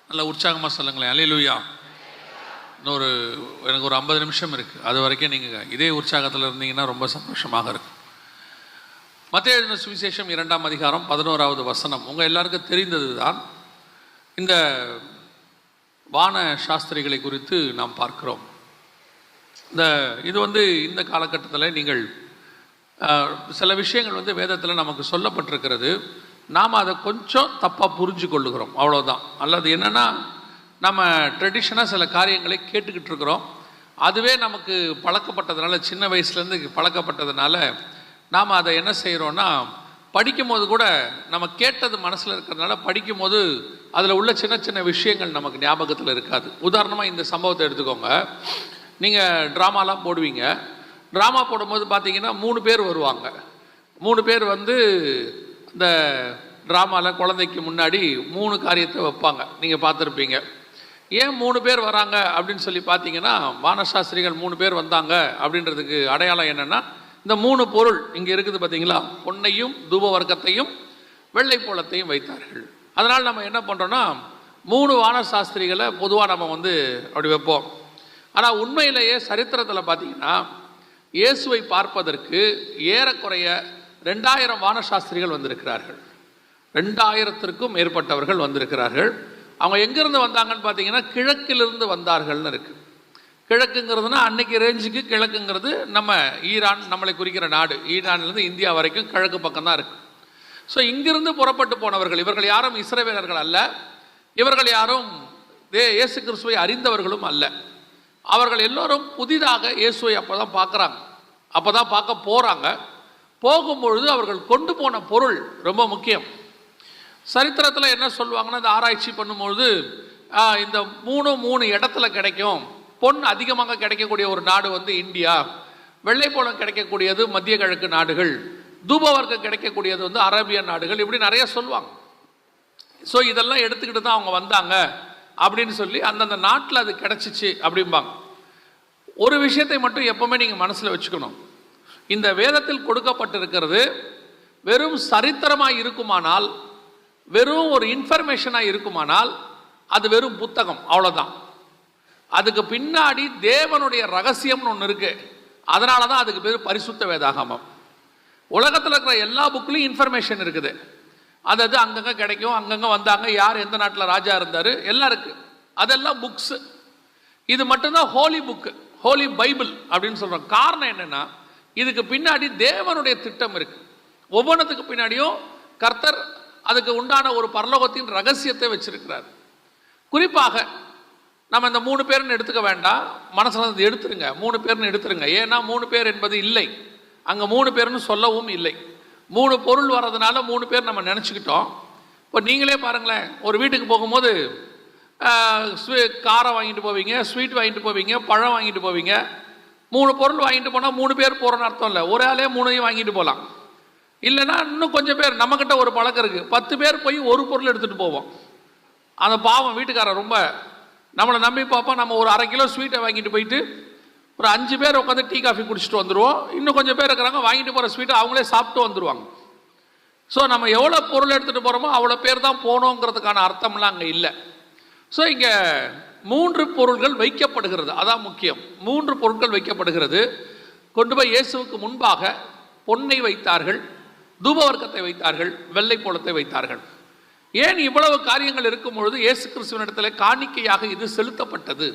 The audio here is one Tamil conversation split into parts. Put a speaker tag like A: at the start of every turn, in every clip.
A: நல்ல உற்சாகமாக சொல்லுங்களேன். அல்லேலூயா. எனக்கு ஒரு 50 நிமிஷம் இருக்குது. அது வரைக்கும் நீங்கள் இதே உற்சாகத்தில் இருந்தீங்கன்னா ரொம்ப சந்தோஷமாக இருக்கும். மத்தேயு எழுதின சுவிசேஷம் 2ஆம் அதிகாரம் 11வது வசனம் உங்கள் எல்லாருக்கும் தெரிந்தது தான். இந்த வான சாஸ்திரிகளை குறித்து நாம் பார்க்கிறோம். இது இந்த காலகட்டத்தில் நீங்கள் சில விஷயங்கள் வேதத்தில் நமக்கு சொல்லப்பட்டிருக்கிறது. நாம் அதை கொஞ்சம் தப்பாக புரிஞ்சு கொள்ளுகிறோம், அவ்வளோதான். அல்லது என்னென்னா, நம்ம ட்ரெடிஷனாக சில காரியங்களை கேட்டுக்கிட்டு இருக்கிறோம். அதுவே நமக்கு பழக்கப்பட்டதுனால, சின்ன வயசுலேருந்து பழக்கப்பட்டதுனால நாம் அதை என்ன செய்கிறோன்னா, படிக்கும்போது கூட நம்ம கேட்டது மனசில் இருக்கிறதுனால படிக்கும்போது அதில் உள்ள சின்ன சின்ன விஷயங்கள் நமக்கு ஞாபகத்தில் இருக்காது. உதாரணமாக இந்த சம்பவத்தை எடுத்துக்கோங்க. நீங்கள் ட்ராமாலாம் போடுவீங்க. ட்ராமா போடும்போது பார்த்தீங்கன்னா 3 பேர் வருவாங்க. 3 பேர் இந்த ட்ராமாவில் குழந்தைக்கு முன்னாடி 3 காரியத்தை வைப்பாங்க. நீங்கள் பார்த்துருப்பீங்க. ஏன் 3 பேர் வராங்க அப்படின்னு சொல்லி பார்த்தீங்கன்னா, வானசாஸ்திரிகள் 3 பேர் வந்தாங்க அப்படின்றதுக்கு அடையாளம் என்னென்னா, இந்த 3 பொருள் இங்கே இருக்குது பார்த்தீங்களா, பொன்னையும் தூப வர்க்கத்தையும் வெள்ளை போலத்தையும் வைத்தார்கள். அதனால் நம்ம என்ன பண்ணுறோன்னா, 3 வானசாஸ்திரிகளை பொதுவாக நம்ம அப்படி வைப்போம். ஆனால் உண்மையிலேயே சரித்திரத்தில் பார்த்தீங்கன்னா, இயேசுவை பார்ப்பதற்கு ஏறக்குறைய 2000 வானசாஸ்திரிகள் வந்திருக்கிறார்கள். 2000த்திற்கும் மேற்பட்டவர்கள் வந்திருக்கிறார்கள். அவங்க எங்கேருந்து வந்தாங்கன்னு பார்த்தீங்கன்னா, கிழக்கிலிருந்து வந்தார்கள்னு இருக்குது. கிழக்குங்கிறதுனா அன்னைக்கு ரேஞ்சுக்கு கிழக்குங்கிறது நம்ம ஈரான், நம்மளை குறிக்கிற நாடு. ஈரான்லேருந்து இந்தியா வரைக்கும் கிழக்கு பக்கம் தான் இருக்குது. ஸோ இங்கிருந்து புறப்பட்டு போனவர்கள் இவர்கள் யாரும் இஸ்ரவேலர்கள் அல்ல. இவர்கள் யாரும் இயேசு கிறிஸ்துவை அறிந்தவர்களும் அல்ல. அவர்கள் எல்லோரும் புதிதாக இயேசுவை அப்போ தான் பார்க்குறாங்க, அப்போ தான் பார்க்க போகிறாங்க. போகும்பொழுது அவர்கள் கொண்டு போன பொருள் ரொம்ப முக்கியம். சரித்திரத்தில் என்ன சொல்லுவாங்கன்னா, இந்த ஆராய்ச்சி பண்ணும்பொழுது இந்த 3 இடத்துல கிடைக்கும். பொன் அதிகமாக கிடைக்கக்கூடிய ஒரு நாடு இந்தியா, வெள்ளைப்போளம் கிடைக்கக்கூடியது மத்திய கிழக்கு நாடுகள், தூபவர்க்கம் கிடைக்கக்கூடியது அரேபிய நாடுகள், இப்படி நிறைய சொல்லுவாங்க. ஸோ இதெல்லாம் எடுத்துக்கிட்டு தான் அவங்க வந்தாங்க அப்படின்னு சொல்லி அந்தந்த நாட்டில் அது கிடைச்சிச்சு அப்படிம்பாங்க. ஒரு விஷயத்தை மட்டும் எப்பவுமே நீங்கள் மனசில் வச்சுக்கணும். இந்த வேதத்தில் கொடுக்கப்பட்டிருக்கிறது வெறும் சரித்திரமாக இருக்குமானால், வெறும் ஒரு இன்ஃபர்மேஷனாக இருக்குமானால், அது வெறும் புத்தகம், அவ்வளோதான். அதுக்கு பின்னாடி தேவனுடைய ரகசியம்னு ஒன்று இருக்கு. அதனால தான் அதுக்கு பேர் பரிசுத்த வேதாகமம். உலகத்தில் இருக்கிற எல்லா புக்லையும் இன்ஃபர்மேஷன் இருக்குது. அது அங்கங்கே கிடைக்கும், அங்கங்கே வந்தாங்க, யார் எந்த நாட்டில் ராஜா இருந்தார் எல்லாம் இருக்குது. அதெல்லாம் புக்ஸு. இது மட்டும்தான் ஹோலி புக்கு, ஹோலி பைபிள் அப்படின்னு சொல்கிறோம். காரணம் என்னென்னா, இதுக்கு பின்னாடி தேவனுடைய திட்டம் இருக்குது. ஒவ்வொன்றத்துக்கு பின்னாடியும் கர்த்தர் அதுக்கு உண்டான ஒரு பரலோகத்தின் ரகசியத்தை வச்சிருக்கிறார். குறிப்பாக நம்ம இந்த 3 பேர்னு எடுத்துக்க வேண்டாம், மனசில் எடுத்துருங்க, 3 பேர்னு எடுத்துருங்க. ஏன்னா 3 பேர் என்பது இல்லை, அங்கே 3 பேர்னு சொல்லவும் இல்லை. 3 பொருள் வர்றதுனால 3 பேர் நம்ம நினச்சிக்கிட்டோம். இப்போ நீங்களே பாருங்களேன், ஒரு வீட்டுக்கு போகும்போது காரம் வாங்கிட்டு போவீங்க, ஸ்வீட் வாங்கிட்டு போவீங்க, பழம் வாங்கிட்டு போவீங்க. 3 பொருள் வாங்கிட்டு போனால் 3 பேர் போகிறோன்னு அர்த்தம் இல்லை. ஒரு ஆளே 3ஐயும் வாங்கிட்டு போகலாம். இல்லைன்னா இன்னும் கொஞ்சம் பேர், நம்மக்கிட்ட ஒரு பழக்கம் இருக்குது, 10 பேர் போய் ஒரு பொருள் எடுத்துகிட்டு போவோம். அந்த பாவம் வீட்டுக்காரர் ரொம்ப நம்மளை நம்பி பார்ப்போம். நம்ம ஒரு 1/2 கிலோ ஸ்வீட்டை வாங்கிட்டு போயிட்டு ஒரு 5 பேர் உட்காந்து டீ காஃபி குடிச்சிட்டு வந்துடுவோம். இன்னும் கொஞ்சம் பேர் இருக்கிறாங்க, வாங்கிட்டு போகிற ஸ்வீட்டை அவங்களே சாப்பிட்டு வந்துடுவாங்க. ஸோ நம்ம எவ்வளோ பொருள் எடுத்துகிட்டு போகிறோமோ அவ்வளோ பேர் தான் போகணுங்கிறதுக்கான அர்த்தம்லாம் அங்கே இல்லை. ஸோ இங்கே 3 பொருள்கள் வைக்கப்படுகிறது, அதான் முக்கியம். 3 பொருட்கள் வைக்கப்படுகிறது. கொண்டு போய் இயேசுவுக்கு முன்பாக பொன்னை வைத்தார்கள், தூபவர்க்கத்தை வைத்தார்கள், வெள்ளை போலத்தை வைத்தார்கள். ஏன் இவ்வளவு காரியங்கள் இருக்கும் பொழுது இயேசு கிறிஸ்துவினிடத்தில் காணிக்கையாக இது செலுத்தப்பட்டது?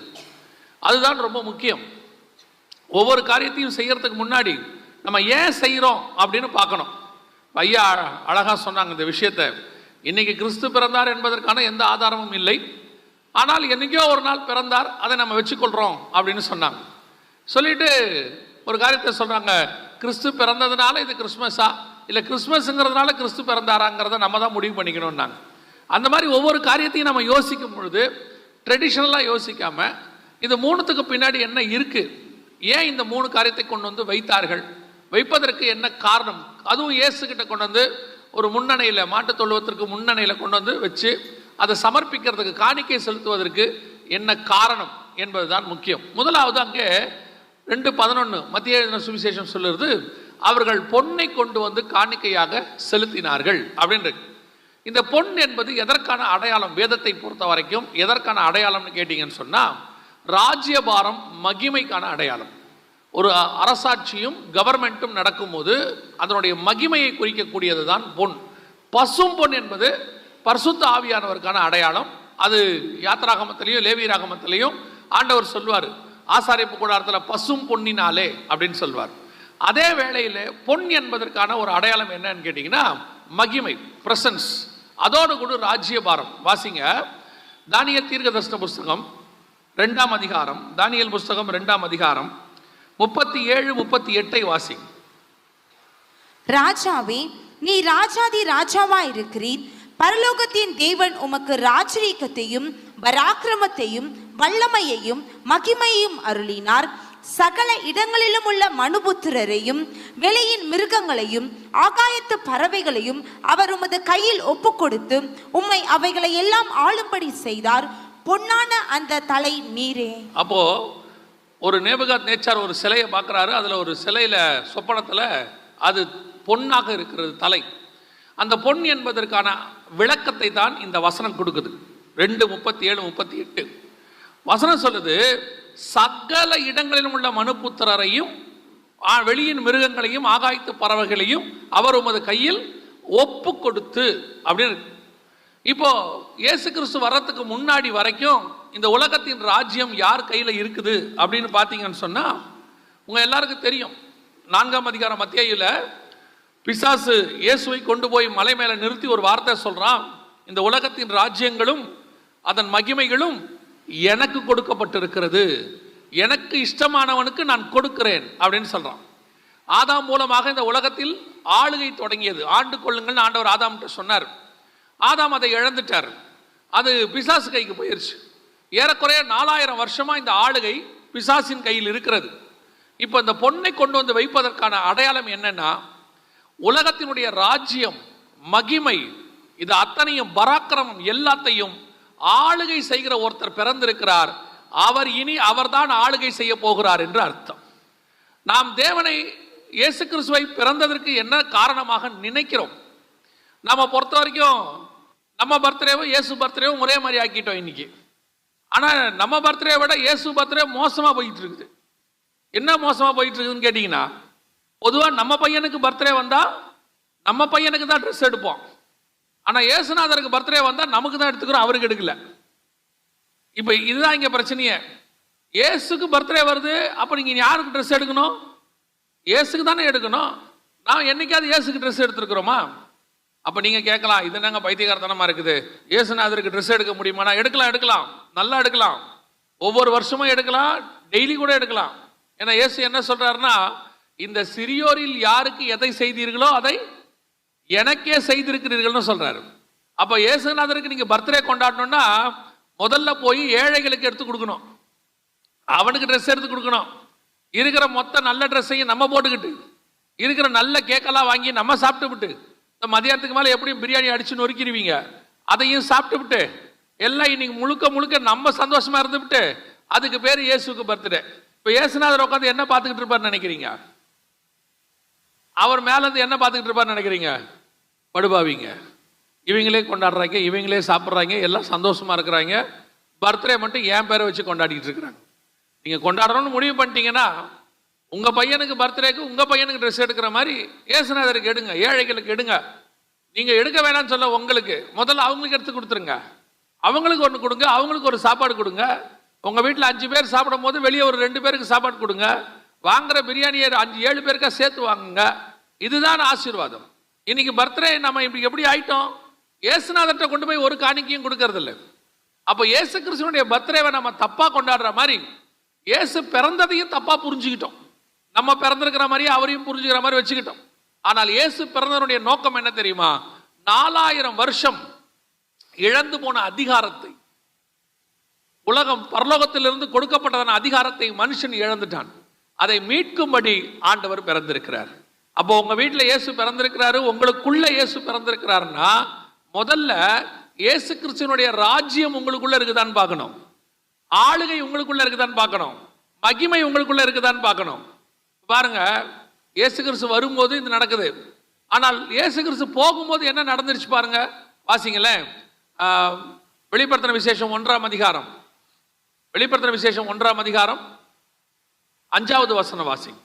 A: அதுதான் ரொம்ப முக்கியம். ஒவ்வொரு காரியத்தையும் செய்யறதுக்கு முன்னாடி நம்ம ஏன் செய்கிறோம் அப்படின்னு பார்க்கணும். ஐயா அழகாக சொன்னாங்க இந்த விஷயத்தை. இன்னைக்கு கிறிஸ்து பிறந்தார் என்பதற்கான எந்த ஆதாரமும் இல்லை, ஆனால் என்னைக்கோ ஒரு நாள் பிறந்தார், அதை நம்ம வச்சுக்கொள்கிறோம் அப்படின்னு சொன்னாங்க. சொல்லிட்டு ஒரு காரியத்தை சொல்கிறாங்க, கிறிஸ்து பிறந்ததுனால இது கிறிஸ்மஸா, இல்லை கிறிஸ்மஸ்ங்கிறதுனால கிறிஸ்து பிறந்தாராங்கிறத நம்ம தான் முடிவு பண்ணிக்கணும்னாங்க. அந்த மாதிரி ஒவ்வொரு காரியத்தையும் நம்ம யோசிக்கும் பொழுது ட்ரெடிஷ்னலாக யோசிக்காமல் இது 3த்துக்கு பின்னாடி என்ன இருக்குது, ஏன் இந்த 3 காரியத்தை கொண்டு வைத்தார்கள், வைப்பதற்கு என்ன காரணம், அதுவும் இயேசுகிட்ட கொண்டு ஒரு முன்னணையில், மாட்டு தொழுவத்திற்கு முன்னணையில் கொண்டு வச்சு அதை சமர்ப்பிக்கிறதுக்கு, காணிக்கை செலுத்துவதற்கு என்ன காரணம் என்பதுதான் முக்கியம். முதலாவது அங்கே 2:11 மத்திய எழுதின சுவிசேஷம் சொல்லுறது, அவர்கள் பொன்னை கொண்டு காணிக்கையாக செலுத்தினார்கள் அப்படின்றது. இந்த பொன் என்பது எதற்கான அடையாளம்? வேதத்தை பொறுத்த வரைக்கும் எதற்கான அடையாளம்னு கேட்டீங்கன்னு சொன்னால், ராஜ்யபாரம், மகிமைக்கான அடையாளம். ஒரு அரசாட்சியும் கவர்மெண்ட்டும் நடக்கும்போது அதனுடைய மகிமையை குறிக்கக்கூடியது தான் பொன். பசும் பொன் என்பது பரிசுத்த ஆவியானவருக்கான அடையாளம். அது யாத்திராகமத்திலையும் லேவியராகமத்திலையும் ஆண்டவர் சொல்வார், ஆசாரிப்பு கூடாரத்தில் பசும் பொன்னினாலே அப்படின்னு சொல்வார். அதே வேளையில் பொன் என்பதற்கான ஒரு அடையாளம் என்னன்னு கேட்டிங்கன்னா, மகிமை, பிரசன்ஸ். அதோடு கூட ராஜ்யபாரம். வாசிங்க தானியேல் தீர்க்கதரிசன புஸ்தகம் 2ஆம் அதிகாரம், தானியேல் புஸ்தகம் 2ஆம் அதிகாரம் 37-38 வாசி.
B: ராஜாவே, நீ ராஜாதி ராஜாவா இருக்கிறீர். பரலோகத்தின் தேவன் உமக்கு ராஜரீகத்தையும் பராக்கிரமத்தையும் வல்லமையையும் மகிமையையும் அருளினார். சகல இடங்களிலும் உள்ள மனுபுத்திரரையும் வெளியின் மிருகங்களையும் ஆகாயத்து பறவைகளையும் அவர் உமது கையில் ஒப்பு கொடுத்து உம்மை அவைகளை எல்லாம் ஆளும்படி செய்தார். பொன்னான அந்த தலை நீரே.
A: அப்போ ஒரு நேபுகாத் நேச்சார் ஒரு சிலையை பார்க்குறாரு. அதில் ஒரு சிலையில் சொப்பனத்தில் அது பொன்னாக இருக்கிறது தலை. அந்த பொன் என்பதற்கான விளக்கத்தை தான் இந்த வசனம் கொடுக்குது. 2:37-38 வசனம் சொல்லுது, சகல இடங்களிலும் உள்ள மனுபுத்திரரையும் வெளியின் மிருகங்களையும் ஆகாயத்து பறவைகளையும் அவர் உமது கையில் ஒப்பு கொடுத்து அப்படின்னு. இப்போ இயேசு கிறிஸ்து வர்றதுக்கு முன்னாடி வரைக்கும் இந்த உலகத்தின் ராஜ்யம் யார் கையில் இருக்குது அப்படின்னு பார்த்தீங்கன்னு சொன்னால், உங்கள் எல்லாருக்கும் தெரியும். 4ஆம் அதிகாரம் மத்தேயுல பிசாசு இயேசுவை கொண்டு போய் மலை மேலே நிறுத்தி ஒரு வார்த்தை சொல்கிறான், இந்த உலகத்தின் ராஜ்யங்களும் அதன் மகிமைகளும் எனக்கு கொடுக்கப்பட்டிருக்கிறது, எனக்கு இஷ்டமானவனுக்கு நான் கொடுக்கிறேன் அப்படின்னு சொல்கிறான். ஆதாம் மூலமாக இந்த உலகத்தில் ஆளுகை தொடங்கியது. ஆண்டு கொள்ளுங்கள்னு ஆண்டவர் ஆதாம்கிட்ட சொன்னார். ஆதாம் அதை இழந்துட்டார். அது பிசாசு கைக்கு போயிடுச்சு. ஏறக்குறைய 4000 வருஷமாக இந்த ஆளுகை பிசாசின் கையில் இருக்கிறது. இப்போ இந்த பொன்னை கொண்டு வந்து வைப்பதற்கான அடையாளம் என்னன்னா, உலகத்தினுடைய ராஜ்யம், மகிமை, இது அத்தனையும் பராக்கிரமம் எல்லாத்தையும் ஆளுகை செய்கிற ஒருத்தர் பிறந்திருக்கிறார். அவர் இனி அவர்தான் ஆளுகை செய்ய போகிறார் என்று அர்த்தம். நாம் தேவனை, இயேசு கிறிஸ்துவை பிறந்ததற்கு என்ன காரணமாக நினைக்கிறோம்? நம்ம பொறுத்த வரைக்கும் நம்ம பர்த்டேவும் இயேசு பர்த்டேவும் ஒரே மாதிரி ஆக்கிட்டோம் இன்னைக்கு. ஆனால் நம்ம பர்த்டே விட இயேசு பர்த்டே மோசமாக போயிட்டு இருக்குது. என்ன மோசமாக போயிட்டு இருக்குதுன்னு கேட்டிங்கன்னா, பொதுவாக நம்ம பையனுக்கு பர்த்டே வந்தால் நம்ம பையனுக்கு தான் ட்ரெஸ் எடுப்போம். ஆனால் இயேசுநாதருக்கு பர்த்டே வந்தால் நமக்கு தான் எடுத்துக்கிறோம், அவருக்கு எடுக்கல. இப்போ இதுதான் இங்கே பிரச்சனையே. இயேசுக்கு பர்த்டே வருது, அப்போ நீங்கள் யாருக்கு ட்ரெஸ் எடுக்கணும்? இயேசுக்கு தானே எடுக்கணும். நான் என்னைக்காவது இயேசுக்கு ட்ரெஸ் எடுத்துருக்குறோமா? அப்போ நீங்கள் கேட்கலாம், இது நாங்கள் பைத்தியகாரத்தனமாக இருக்குது, இயேசுநாதருக்கு ட்ரெஸ் எடுக்க முடியுமா? நான் எடுக்கலாம், நல்லா எடுக்கலாம், ஒவ்வொரு வருஷமும் எடுக்கலாம், டெய்லி கூட எடுக்கலாம். ஏன்னா இயேசு என்ன சொல்கிறாருன்னா, இந்த சிறியோரில் யாருக்கு எதை செய்தீர்களோ அதை எனக்கே செய்திருக்கிறீர்கள்னு சொல்றாரு. அப்ப இயேசுநாதருக்கு நீங்க பர்த்டே கொண்டாடணும்னா முதல்ல போய் ஏழைகளுக்கு எடுத்து கொடுக்கணும், அவனுக்கு ட்ரெஸ் எடுத்து கொடுக்கணும். இருக்கிற மொத்த நல்ல ட்ரெஸ்ஸையும் நம்ம போட்டுக்கிட்டு, இருக்கிற நல்ல கேக்கெல்லாம் வாங்கி நம்ம சாப்பிட்டு விட்டு, இந்த மதியானத்துக்கு மேலே எப்படியும் பிரியாணி அடிச்சு நொறுக்கிடுவீங்க, அதையும் சாப்பிட்டு விட்டு எல்லாம் இன்னைக்கு முழுக்க முழுக்க நம்ம சந்தோஷமா இருந்துவிட்டு, அதுக்கு பேர் இயேசுக்கு பர்த்டே. இப்போ இயேசுநாதர் உட்காந்து என்ன பார்த்துக்கிட்டு இருப்பார்னு நினைக்கிறீங்க? அவர் மேலேருந்து என்ன பார்த்துக்கிட்டு இருப்பார்னு நினைக்கிறீங்க? படுபாவீங்க. இவங்களே கொண்டாடுறாங்க, இவங்களே சாப்பிட்றாங்க, எல்லாம் சந்தோஷமாக இருக்கிறாங்க. பர்த்டே மட்டும் என் பேரை வச்சு கொண்டாடிட்டு இருக்கிறாங்க. நீங்கள் கொண்டாடணும்னு முடிவு பண்ணிட்டீங்கன்னா, உங்கள் பையனுக்கு பர்த்டேக்கு உங்கள் பையனுக்கு ட்ரெஸ் எடுக்கிற மாதிரி இயேசுநாதருக்கு எடுங்க, ஏழைகளுக்கு எடுங்க. நீங்கள் எடுக்க வேணாம்னு சொல்ல உங்களுக்கு முதல்ல அவங்களுக்கு எடுத்து கொடுத்துருங்க. அவங்களுக்கு ஒன்று கொடுங்க, அவங்களுக்கு ஒரு சாப்பாடு கொடுங்க. உங்கள் வீட்டில் 5 பேர் சாப்பிடும் போது வெளியே ஒரு 2 பேருக்கு சாப்பாடு கொடுங்க. வாங்குற பிரியாணியை 5-7 பேருக்கா சேர்த்து வாங்குங்க. இதுதான் ஆசீர்வாதம். இன்னைக்கு பர்த்டே நம்ம இப்படி எப்படி ஆயிட்டோம்? இயேசுநாதர்கிட்ட கொண்டு போய் ஒரு காணிக்கையும் கொடுக்கறது இல்லை. அப்போ இயேசு கிறிஸ்துவனுடைய பர்த்டேவை நம்ம தப்பா கொண்டாடுற மாதிரி, இயேசு பிறந்ததையும் தப்பா புரிஞ்சுக்கிட்டோம். நம்ம பிறந்திருக்கிற மாதிரி அவரையும் புரிஞ்சுக்கிற மாதிரி வச்சுக்கிட்டோம். ஆனால் இயேசு பிறந்தவனுடைய நோக்கம் என்ன தெரியுமா? 4000 வருஷம் இழந்து போன அதிகாரத்தை, உலகம் பரலோகத்திலிருந்து கொடுக்கப்பட்டதான அதிகாரத்தை மனுஷன் இழந்துட்டான். அதை மீட்கும்படி ஆண்டவர் பிறந்திருக்கிறார். அப்போ உங்க வீட்டில் இயேசு பிறந்திருக்கிறாரு, உங்களுக்குள்ள இயேசு பிறந்திருக்கிறாருன்னா முதல்ல இயேசு கிறிஸ்துவனுடைய ராஜ்யம் உங்களுக்குள்ள இருக்குதான்னு பார்க்கணும், ஆளுகை உங்களுக்குள்ள இருக்குதான்னு பார்க்கணும், மகிமை உங்களுக்குள்ள இருக்குதான்னு பார்க்கணும். பாருங்க, இயேசு கிறிஸ்து வரும்போது இது நடக்குது. ஆனால் இயேசு கிறிஸ்து போகும்போது என்ன நடந்துருச்சு பாருங்க. வாசிங்களேன். வெளிப்படுத்தின விசேஷம் 1ஆம் அதிகாரம், வெளிப்படுத்தின விசேஷம் 1ஆம் அதிகாரம் 5வது வசனம் வாசிங்க.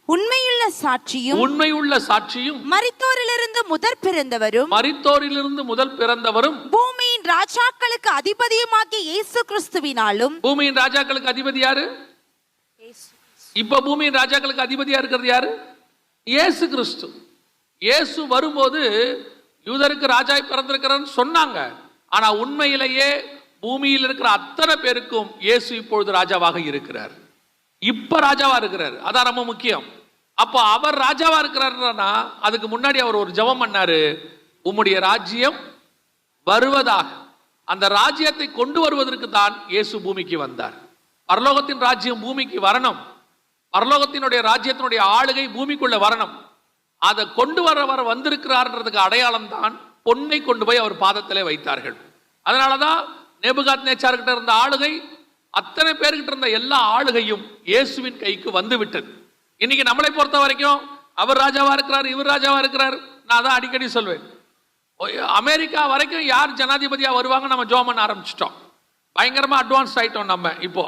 B: உண்மையுள்ள சாட்சியும்,
A: உண்மையுள்ள சாட்சியும்,
B: மரித்தோரிலிருந்து முதற் பிறந்தவரும்,
A: மரித்தோரிலிருந்து முதல் பிறந்தவரும்,
B: பூமியின் ராஜாக்களுக்கு அதிபதியுமாகிய இயேசு கிறிஸ்துவினாலும்.
A: பூமியின் ராஜாக்களுக்கு அதிபதி யாரு? இப்ப பூமியின் ராஜாக்களுக்கு அதிபதியா இருக்கிறது யாரு? இயேசு கிறிஸ்து. இயேசு வரும்போது யூதருக்கு ராஜா பிறந்திருக்கிறான்னு சொன்னாங்க. ஆனா உண்மையிலேயே பூமியில் இருக்கிற அத்தனை பேருக்கும் இயேசு இப்பொழுது ராஜாவாக இருக்கிறார். இப்ப ராஜாவா இருக்கிறார். அதான் ரொம்ப முக்கியம். அப்போ அவர் ராஜாவா இருக்கிறார்னா அதுக்கு முன்னாடி அவர் ஒரு ஜெபம் பண்ணாரு, உம்முடைய ராஜ்யம் வருவதாக. அந்த ராஜ்யத்தை கொண்டு வருவதற்கு தான் இயேசு பூமிக்கு வந்தார். பரலோகத்தின் ராஜ்யம் பூமிக்கு வரணும், பரலோகத்தினுடைய ராஜ்யத்தினுடைய ஆளுகை பூமிக்குள்ள வரணும். அதை கொண்டு வர வந்திருக்கிறார்ன்றதுக்கு அடையாளம் தான் பொன்னை கொண்டு போய் அவர் பாதத்திலே வைத்தார்கள். அதனாலதான் நேபுகாத்நேச்சார்கிட்ட இருந்த ஆளுகை, அத்தனை பேர்கிட்ட இருந்த எல்லா ஆளுகையும் இயேசுவின் கைக்கு வந்து விட்டது. இன்னைக்கு நம்மளை பொறுத்த வரைக்கும் அவர் ராஜாவா இருக்கிறார், இவர் ராஜாவா இருக்கிறார். நான் தான் அடிக்கடி சொல்வேன், அமெரிக்கா வரைக்கும் யார் ஜனாதிபதியா வருவாங்க நம்ம ஜோம் பண்ண ஆரம்பிச்சிட்டோம். பயங்கரமா அட்வான்ஸ் ஆயிட்டோம் நம்ம. இப்போ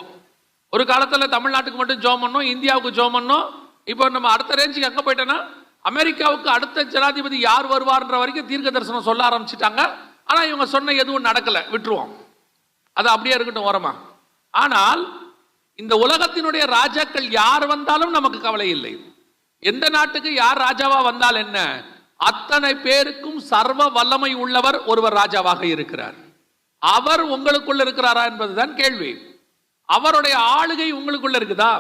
A: ஒரு காலத்துல தமிழ்நாட்டுக்கு மட்டும் ஜோம் பண்ணோம், இந்தியாவுக்கு ஜோம் பண்ணோம். இப்போ நம்ம அடுத்த ரேஞ்சுக்கு எங்க போயிட்டோம்னா அமெரிக்காவுக்கு அடுத்த ஜனாதிபதி யார் வருவார்ன்ற வரைக்கும் தீர்க்க தரிசனம் சொல்ல ஆரம்பிச்சிட்டாங்க. ஆனா இவங்க சொன்ன எதுவும் நடக்கல, விட்டுருவோம், அது அப்படியே இருக்கட்டும் ஓரமா. ஆனால் இந்த உலகத்தினுடைய ராஜாக்கள் யார் வந்தாலும் நமக்கு கவலை இல்லை. எந்த நாட்டுக்கு யார் ராஜாவா வந்தால் என்ன, அத்தனை பேருக்கும் சர்வ வல்லமை உள்ளவர் ஒருவர் ராஜாவாக இருக்கிறார். அவர் உங்களுக்குள்ள இருக்கிறாரா என்பதுதான் கேள்வி. அவருடைய ஆளுகை உங்களுக்குள்ள இருக்குதா?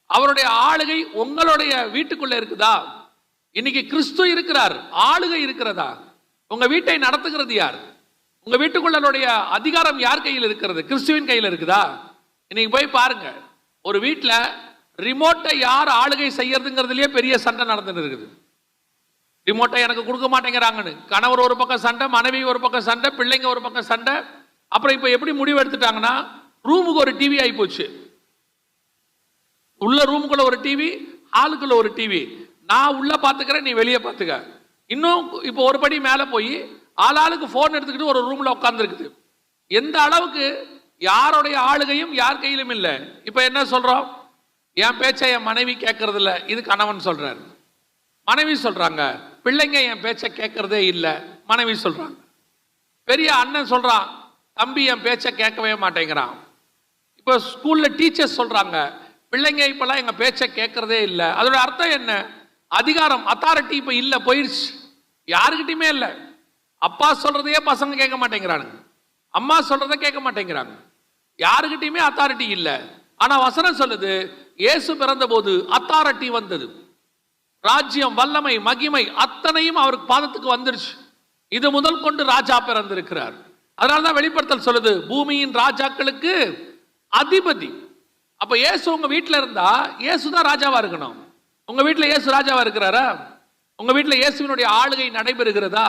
A: அவருடைய ஆளுகை உங்களுடைய வீட்டுக்குள்ள இருக்குதா? இன்னைக்கு கிறிஸ்து இருக்கிறார், ஆளுகை இருக்கிறதா? உங்க வீட்டை நடத்துகிறது யார்? உங்க வீட்டுக்குள்ள அதிகாரம் யார் கையில் இருக்கிறது? கிறிஸ்துவின் கையில் இருக்குதா? இன்னைக்கு போய் பாருங்க, ஒரு வீட்டுல ரிமோட்டை யார் ஆளுகை செய்யறதுங்கிறதுலயே பெரிய சண்டை நடந்துட்டு இருக்குது. ரிமோட்டை எனக்கு கொடுக்க மாட்டேங்கிறாங்கன்னு கணவர் ஒரு பக்கம் சண்டை, மனைவி ஒரு பக்கம் சண்டை, பிள்ளைங்க ஒரு பக்கம் சண்டை. அப்புறம் இப்ப எப்படி முடிவு எடுத்துட்டாங்கன்னா ரூமுக்கு ஒரு டிவி ஆகி போச்சு. உள்ள ரூமுக்குள்ள ஒரு டிவி, ஹாலுக்குள்ள ஒரு டிவி. நான் உள்ள பாத்துக்கிறேன், நீ வெளியே பாத்துக்க. இன்னும் இப்போ ஒரு படி மேல போய் ஆளாளுக்கு போன் எடுத்துக்கிட்டு ஒரு ரூம்ல உட்கார்ந்து இருக்குது. எந்த அளவுக்கு யாருடைய ஆளுகையும் யார் கையிலும் இல்லை. இப்ப என்ன சொல்றோம், என் பேச்சை என் மனைவி கேட்கறது இல்லை, இது கணவன் சொல்றாரு. மனைவி சொல்றாங்க, பிள்ளைங்க என் பேச்சை கேட்கறதே இல்லை, மனைவி சொல்றாங்க. பெரிய அண்ணன் சொல்றான், தம்பி என் பேச்சை கேட்கவே மாட்டேங்கிறான். இப்போ ஸ்கூல்ல டீச்சர்ஸ் சொல்றாங்க, பிள்ளைங்க இப்பெல்லாம் எங்க பேச்சை கேட்கறதே இல்லை. அதோட அர்த்தம் என்ன? அதிகாரம், அத்தாரிட்டி இப்ப இல்ல, போயிடுச்சு, யாருக்கிட்டையுமே இல்லை. அப்பா சொல்றதையே பசங்க கேட்க மாட்டேங்கிறானுங்க, அம்மா சொல்றதை கேட்க மாட்டேங்கிறாங்க, யாருக்கிட்டையுமே அத்தாரிட்டி இல்லை. ஆனா வசனம் சொல்லுது, இயேசு பிறந்த போது அத்தாரிட்டி வந்தது. ராஜ்யம், வல்லமை, மகிமை அத்தனையும் அவருக்கு பாதத்துக்கு வந்துருச்சு. இது முதல் கொண்டு ராஜா பிறந்திருக்கிறார். அதனாலதான் வெளிப்படுத்தல் சொல்லுது, பூமியின் ராஜாக்களுக்கு அதிபதி. அப்ப இயேசு உங்க வீட்டுல இருந்தா இயேசுதான் ராஜாவா இருக்கணும். உங்க வீட்டுல இயேசு ராஜாவா இருக்கிறாரா? உங்க வீட்டுல இயேசுவினுடைய ஆளுகை நடைபெறுகிறதா?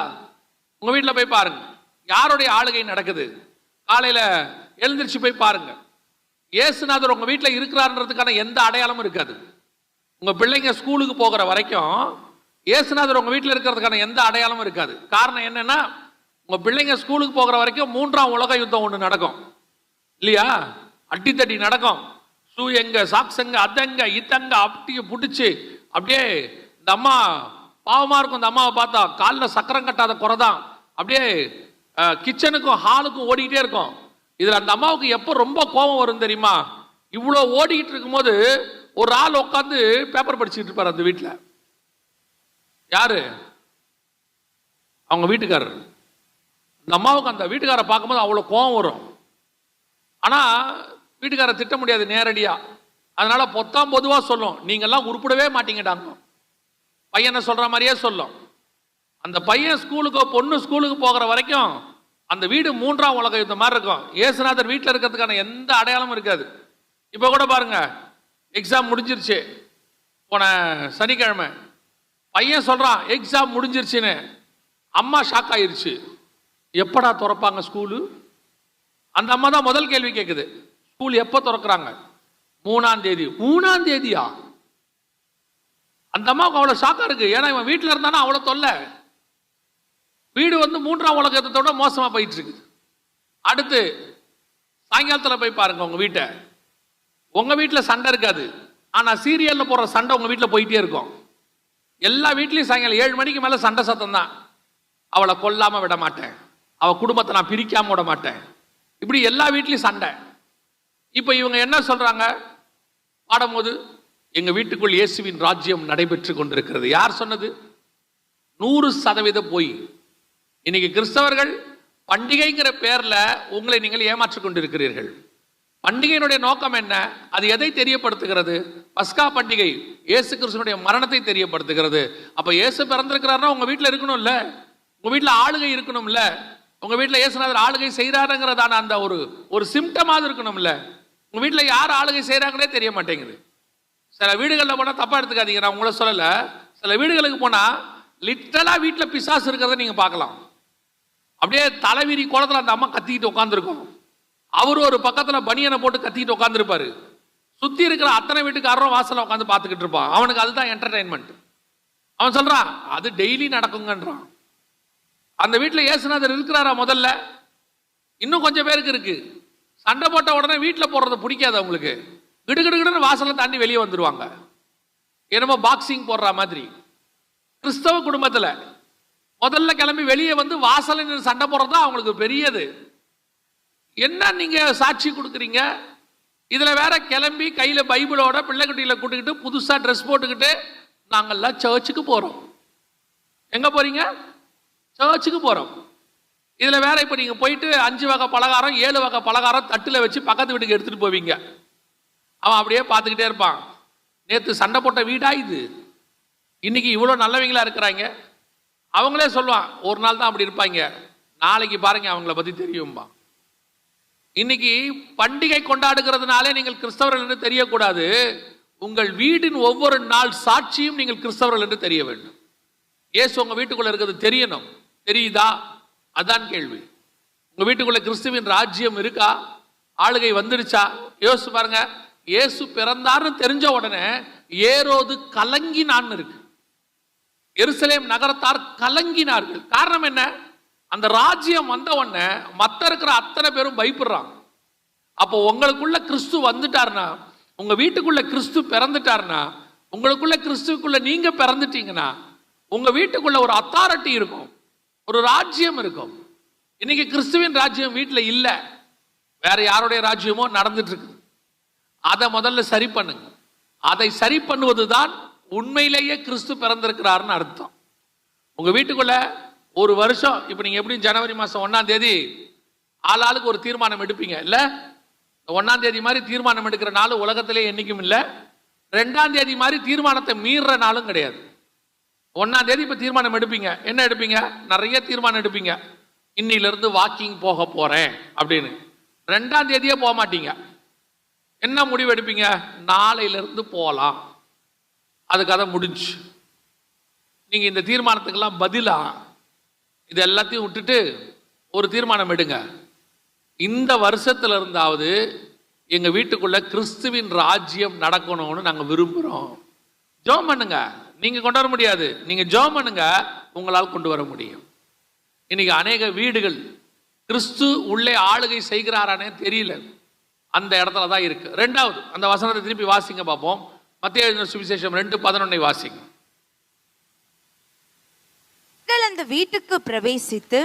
A: உங்க வீட்டுல போய் பாருங்க, யாருடைய ஆளுகை நடக்குது. காலையில எழுந்திருச்சு போய் பாருங்க, இயேசுநாதர் உங்க வீட்டுல இருக்கிறார்ன்றதுக்கான எந்த அடையாளமும் இருக்காது. உங்க பிள்ளைங்க ஸ்கூலுக்கு போகிற வரைக்கும் இயேசுநாதர் உங்க வீட்டுல இருக்கிறதுக்கான எந்த அடையாளமும் இருக்காது. காரணம் என்னன்னா, உங்க பிள்ளைங்க ஸ்கூலுக்கு போகிற வரைக்கும் 3ஆம் உலக யுத்தம் ஒண்ணு நடக்கும் இல்லையா? அடித்தடி நடக்கும். ஷூ எங்க, சாக்ஸ் எங்க, அதங்க இத்தங்க அப்படியே புடிச்சு அப்படியே. இந்த அம்மா பாவமா இருக்கும், இந்த அம்மாவை பார்த்தா காலில் சக்கரம் கட்டாத குறைதான், அப்படியே கிச்சனுக்கும் ஹாலுக்கும் ஓடிக்கிட்டே இருக்கும். இதுல அந்த அம்மாவுக்கு எப்போ ரொம்ப கோபம் வரும் தெரியுமா? இவ்வளோ ஓடிக்கிட்டு இருக்கும்போது ஒரு ஆள் உட்காந்து பேப்பர் படிச்சுட்டு இருப்பார் அந்த வீட்டில். யாரு? அவங்க வீட்டுக்காரர். இந்த அம்மாவுக்கு அந்த வீட்டுக்காரை பார்க்கும்போது அவ்வளோ கோபம் வரும். ஆனா வீட்டுக்காரை திட்ட முடியாது நேரடியா. அதனால பொத்தாம் பொதுவா சொல்லும், நீங்கெல்லாம் உருப்படவே மாட்டீங்கடாங்க. பையனை சொல்ற மாதிரியே சொல்லும். அந்த பையன் ஸ்கூலுக்கு, பொண்ணு ஸ்கூலுக்கு போகிற வரைக்கும் அந்த வீடு 3ஆம் உலக யுத்தம் மாதிரி இருக்கும். இயேசுநாதர் வீட்டில் இருக்கிறதுக்கான எந்த அடையாளமும் இருக்காது. இப்போ கூட பாருங்க, எக்ஸாம் முடிஞ்சிருச்சு போன சனிக்கிழமை. பையன் சொல்றான் எக்ஸாம் முடிஞ்சிருச்சுன்னு. அம்மா ஷாக் ஆயிருச்சு, எப்படா திறப்பாங்க ஸ்கூலு? அந்த அம்மா தான் முதல் கேள்வி கேட்குது, ஸ்கூல் எப்போ திறக்கிறாங்க? 3ஆம் தேதி. 3ஆம் தேதியா? அந்த அம்மாவுக்கு அவ்வளோ ஷாக்கா இருக்கு. ஏன்னா இவன் வீட்டில் இருந்தானா அவ்வளோ தொல்லை. வீடு வந்து 3ஆம் உலகத்தோட மோசமாக போயிட்டு இருக்குது. அடுத்து சாயங்காலத்தில் போய் பாருங்க உங்கள் வீட்டை. உங்கள் வீட்டில் சண்டை இருக்காது, ஆனால் சீரியலில் போடுற சண்டை உங்கள் வீட்டில் போயிட்டே இருக்கும். எல்லா வீட்லேயும் சாயங்காலம் 7 மணிக்கு மேலே சண்டை சத்தம் தான். அவளை கொல்லாமல் விட மாட்டேன், அவள் குடும்பத்தை நான் பிரிக்காமல் விட மாட்டேன், இப்படி எல்லா வீட்லேயும் சண்டை. இப்போ இவங்க என்ன சொல்கிறாங்க பாடும்போது, எங்கள் வீட்டுக்குள் இயேசுவின் ராஜ்யம் நடைபெற்று கொண்டிருக்கிறது. யார் சொன்னது? 100% போய். இன்னைக்கு கிறிஸ்தவர்கள் பண்டிகைங்கிற பேர்ல உங்களை நீங்கள் ஏமாற்றிக் கொண்டிருக்கிறீர்கள். பண்டிகையினுடைய நோக்கம் என்ன? அது எதை தெரியப்படுத்துகிறது? பஸ்கா பண்டிகை இயேசு கிறிஸ்துவினுடைய மரணத்தை தெரியப்படுத்துகிறது. அப்ப இயேசு பிறந்திருக்கிறாருன்னா உங்க வீட்டில் இருக்கணும்ல, உங்க வீட்டில் ஆளுகை இருக்கணும்ல, உங்க வீட்டில் இயேசுநாதர் ஆளுகை செய்யறாருங்கிறதான அந்த ஒரு சிம்டமாவது இருக்கணும்ல. உங்க வீட்டில் யார் ஆளுகை செய்யறாங்கன்னே தெரிய மாட்டேங்குது. சில வீடுகளில் போனால் தப்பா எடுத்துக்காதீங்க, நான் உங்களை சொல்லல. சில வீடுகளுக்கு போனா லிட்டரலா வீட்டில் பிசாசு இருக்கிறத நீங்க பார்க்கலாம். அப்படியே தலைவிரி கோலத்தில் அந்த அம்மா கத்திக்கிட்டு உட்காந்துருக்கும். அவரு ஒரு பக்கத்தில் பனியனை போட்டு கத்திக்கிட்டு உட்காந்துருப்பாரு. சுத்தி இருக்கிற அத்தனை வீட்டுக்காரரும் வாசல்ல உட்காந்து பார்த்துக்கிட்டு இருப்பான். அவனுக்கு அதுதான் என்டர்டைன்மெண்ட். அவன் சொல்றான் அது டெய்லி நடக்குங்கன்றான். அந்த வீட்டில் இயேசுநாதர் இருக்கிறாரா? முதல்ல இன்னும் கொஞ்சம் பேருக்கு இருக்கு. சண்டை போட்ட உடனே வீட்டில் போடுறது பிடிக்காது அவங்களுக்கு. கிடுகிடுன்னு வாசலை தாண்டி வெளியே வந்துடுவாங்க, என்னமோ பாக்ஸிங் போடுற மாதிரி. கிறிஸ்தவ குடும்பத்தில் முதல்ல கிளம்பி வெளியே வந்து வாசலில் சண்டை போடுறது தான் அவங்களுக்கு பெரியது. என்ன நீங்க சாட்சி கொடுக்குறீங்க? இதுல வேற கிளம்பி கையில பைபிளோட பிள்ளைக்குட்டியில கூட்டுக்கிட்டு புதுசா ட்ரெஸ் போட்டுக்கிட்டு நாங்கெல்லாம் சர்ச்சுக்கு போறோம். எங்க போறீங்க? சர்ச்சுக்கு போறோம். இதுல வேற இப்ப நீங்க போயிட்டு 5 வகை பலகாரம் 7 வகை பலகாரம் தட்டுல வச்சு பக்கத்து வீட்டுக்கு எடுத்துட்டு போவீங்க. அவன் அப்படியே பார்த்துக்கிட்டே இருப்பான். நேற்று சண்டை போட்ட வீடா இது? இன்னைக்கு இவ்வளவு நல்லவங்களா இருக்கிறாங்க. அவங்களே சொல்லுவான் ஒரு நாள் தான் அப்படி இருப்பாங்க, நாளைக்கு பாருங்க அவங்கள பத்தி தெரியும்பா. இன்னைக்கு பண்டிகை கொண்டாடுகிறதுனாலே நீங்கள் கிறிஸ்தவர்கள் என்று தெரியக்கூடாது. உங்கள் வீட்டின் ஒவ்வொரு நாள் சாட்சியும் நீங்கள் கிறிஸ்தவர்கள் என்று தெரிய வேண்டும். இயேசு உங்க வீட்டுக்குள்ள இருக்கிறது தெரியணும். தெரியுதா? அதான் கேள்வி. உங்க வீட்டுக்குள்ள கிறிஸ்துவின் ராஜ்யம் இருக்கா? ஆளுகை வந்துருச்சா? யோசிச்சு பாருங்க. இயேசு பிறந்தார்னு தெரிஞ்ச உடனே ஏரோது கலங்கினான்னு இருக்கு. எருசலேம் நகரத்தார் கலங்கினார்கள். காரணம் என்ன? அந்த ராஜ்யம் வந்த உடனே மத்த இருக்கிற அத்தனை பேரும் பயப்படுறாங்க. அப்போ உங்களுக்குள்ள கிறிஸ்து வந்துட்டாருன்னா, உங்க வீட்டுக்குள்ள கிறிஸ்து பிறந்துட்டாருன்னா, உங்களுக்குள்ள கிறிஸ்துக்குள்ள நீங்க பிறந்துட்டீங்கன்னா உங்க வீட்டுக்குள்ள ஒரு அத்தாரிட்டி இருக்கும், ஒரு ராஜ்யம் இருக்கும். இன்னைக்கு கிறிஸ்துவின் ராஜ்யம் வீட்டுல இல்ல, வேற யாருடைய ராஜ்யமோ நடந்துட்டு இருக்கு. அதை முதல்ல சரி பண்ணுங்க. அதை சரி பண்ணுவதுதான் உண்மையிலேயே கிறிஸ்து பிறந்திருக்கிறாருன்னு அர்த்தம். உங்க வீட்டுக்குள்ள ஒரு வருஷம், இப்ப நீங்க எப்படி ஜனவரி மாசம் 1ஆம் தேதி ஆளாளுக்கு ஒரு தீர்மானம் எடுப்பீங்க இல்ல? 1ஆம் தேதி மாதிரி தீர்மானம் எடுக்கிற நாள் உலகத்திலே என்னைக்கும் இல்ல. 2ஆம் தேதி மாதிரி தீர்மானத்தை மீறுற நாளும் கிடையாது. 1ஆம் தேதி இப்ப தீர்மானம் எடுப்பீங்க. என்ன எடுப்பீங்க? நிறைய தீர்மானம் எடுப்பீங்க. இன்னில இருந்து வாக்கிங் போக போறேன் அப்படின்னு. 2ஆம் தேதியே போக மாட்டீங்க. என்ன முடிவு எடுப்பீங்க? நாளையில இருந்து போலாம். அது கதை முடிஞ்சு. நீங்க இந்த தீர்மானத்துக்கெல்லாம் பதிலா இது எல்லாத்தையும் விட்டுட்டு ஒரு தீர்மானம் எடுங்க. இந்த வருஷத்துல இருந்தாவது எங்க வீட்டுக்குள்ள கிறிஸ்துவின் ராஜ்யம் நடக்கணும்னு நாங்க விரும்புறோம். ஜெபம் பண்ணுங்க. நீங்க கொண்டு வர முடியாது, நீங்க ஜெபம் பண்ணுங்க, உங்களால் கொண்டு வர முடியும். இன்னைக்கு அநேக வீடுகள் கிறிஸ்து உள்ளே ஆளுகை செய்கிறாரானே தெரியல, அந்த இடத்துல தான் இருக்கு. 2வது அந்த வசனத்தை திருப்பி வாசிங்க பார்ப்போம். மத்தேயு எழுதின சுவிசேஷம் 2:11 வாசிங்க.
B: அந்த வீட்டுக்கு பிரவேசித்து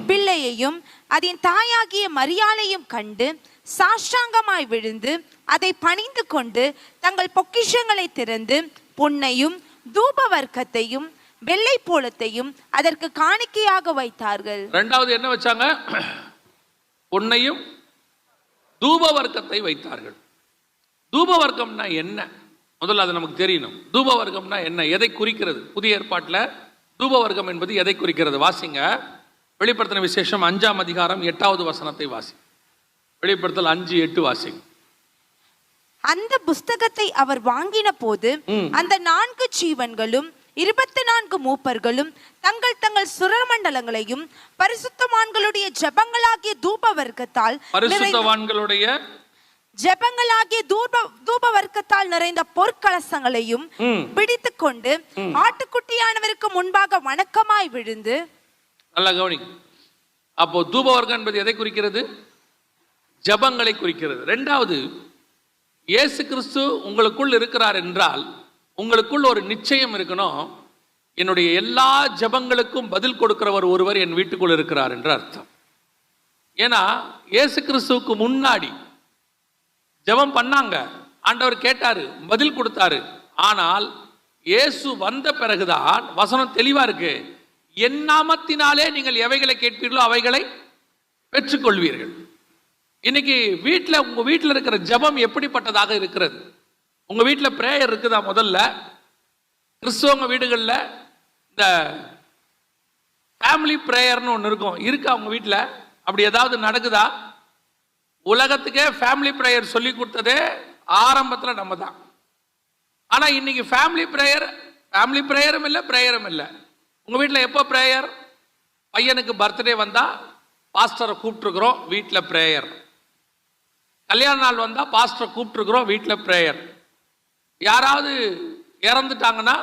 B: பிள்ளையையும் அதன் தாயாகிய மரியாளையும் கண்டு சாஷ்டாங்கமாய் விழுந்து அதை பணிந்து கொண்டு தங்கள் பொக்கிஷங்களை திறந்து பொன்னையும் தூப வர்க்கத்தையும் வெள்ளை போலத்தையும் அதற்கு காணிக்கையாக வைத்தார்கள். 2வது
A: என்ன வச்சாங்க? பொன்னையும் தூப வர்க்கத்தை வைத்தார்கள். தூப வர்க்கம்னா என்ன? முதல்ல அது நமக்கு தெரியணும். தூப வர்க்கம்னா என்ன, எதை குறிக்கிறது? புதிய ஏற்பாட்டில் தூப வர்க்கம் என்பது எதை குறிக்கிறது? வாசிங்க. வெளிப்படுத்தின விசேஷம் 5ஆம் அதிகாரம் 8வது வசனத்தை வாசி. வெளிப்படுத்தல் 5:8 வாசிங்க.
B: அந்த புஸ்தகத்தை அவர் வாங்கின போது அந்த 4 ஜீவன்களும் 24 மூப்பர்களும் தங்கள் தங்கள் சுரமண்டலங்களையும் பரிசுத்தவான்களுடைய ஜெபங்களாகிய தூப வர்க்கத்தால் தூப வர்க்கத்தால் நிறைந்த பொற்கலசங்களையும் பிடித்துக் கொண்டு ஆட்டுக்குட்டியானவருக்கு முன்பாக வணக்கமாய் விழுந்து
A: நல்லா கவனிங்க. அப்போ தூபவர்க்கம் என்பது எதை குறிக்கிறது? ஜபங்களை குறிக்கிறது. ரெண்டாவது, இயேசு கிறிஸ்து உங்களுக்குள் இருக்கிறார் என்றால் உங்களுக்குள் ஒரு நிச்சயம் இருக்கணும், என்னுடைய எல்லா ஜபங்களுக்கும் பதில் கொடுக்கிறவர் ஒருவர் என் வீட்டுக்குள் இருக்கிறார் என்று அர்த்தம். ஏன்னா இயேசு கிறிஸ்துவுக்கு முன்னாடி ஜபம் பண்ணாங்க, ஆண்டவர் கேட்டாரு, பதில் கொடுத்தாரு. ஆனால் இயேசு வந்த பிறகுதான் வசனம் தெளிவா இருக்கு, என் நாமத்தினாலே நீங்கள் எவைகளை கேட்பீர்களோ அவைகளை பெற்றுக்கொள்வீர்கள். இன்னைக்கு வீட்டில் உங்க வீட்டில் இருக்கிற ஜபம் எப்படிப்பட்டதாக இருக்கிறது? உங்க வீட்டில் பிரேயர் இருக்குதா? முதல்ல கிறிஸ்தவங்க வீடுகளில் இந்த ஃபேமிலி பிரேயர்னு ஒன்று இருக்கும், இருக்கா உங்க வீட்டில்? அப்படி ஏதாவது நடக்குதா? உலகத்துக்கே ஃபேமிலி பிரேயர் சொல்லி கொடுத்ததே ஆரம்பத்தில் நம்ம தான். ஆனால் இன்னைக்கு ஃபேமிலி பிரேயரும் இல்லை, பிரேயரும் இல்லை. உங்கள் வீட்டில் எப்போ பிரேயர்? பையனுக்கு பர்த்டே வந்தால் பாஸ்டரை கூப்பிட்டுருக்குறோம், வீட்டில் பிரேயர். கல்யாண நாள் வந்தால் பாஸ்டரை கூப்பிட்டுருக்குறோம், வீட்டில் பிரேயர். யாராவது இறந்துட்டாங்கன்னா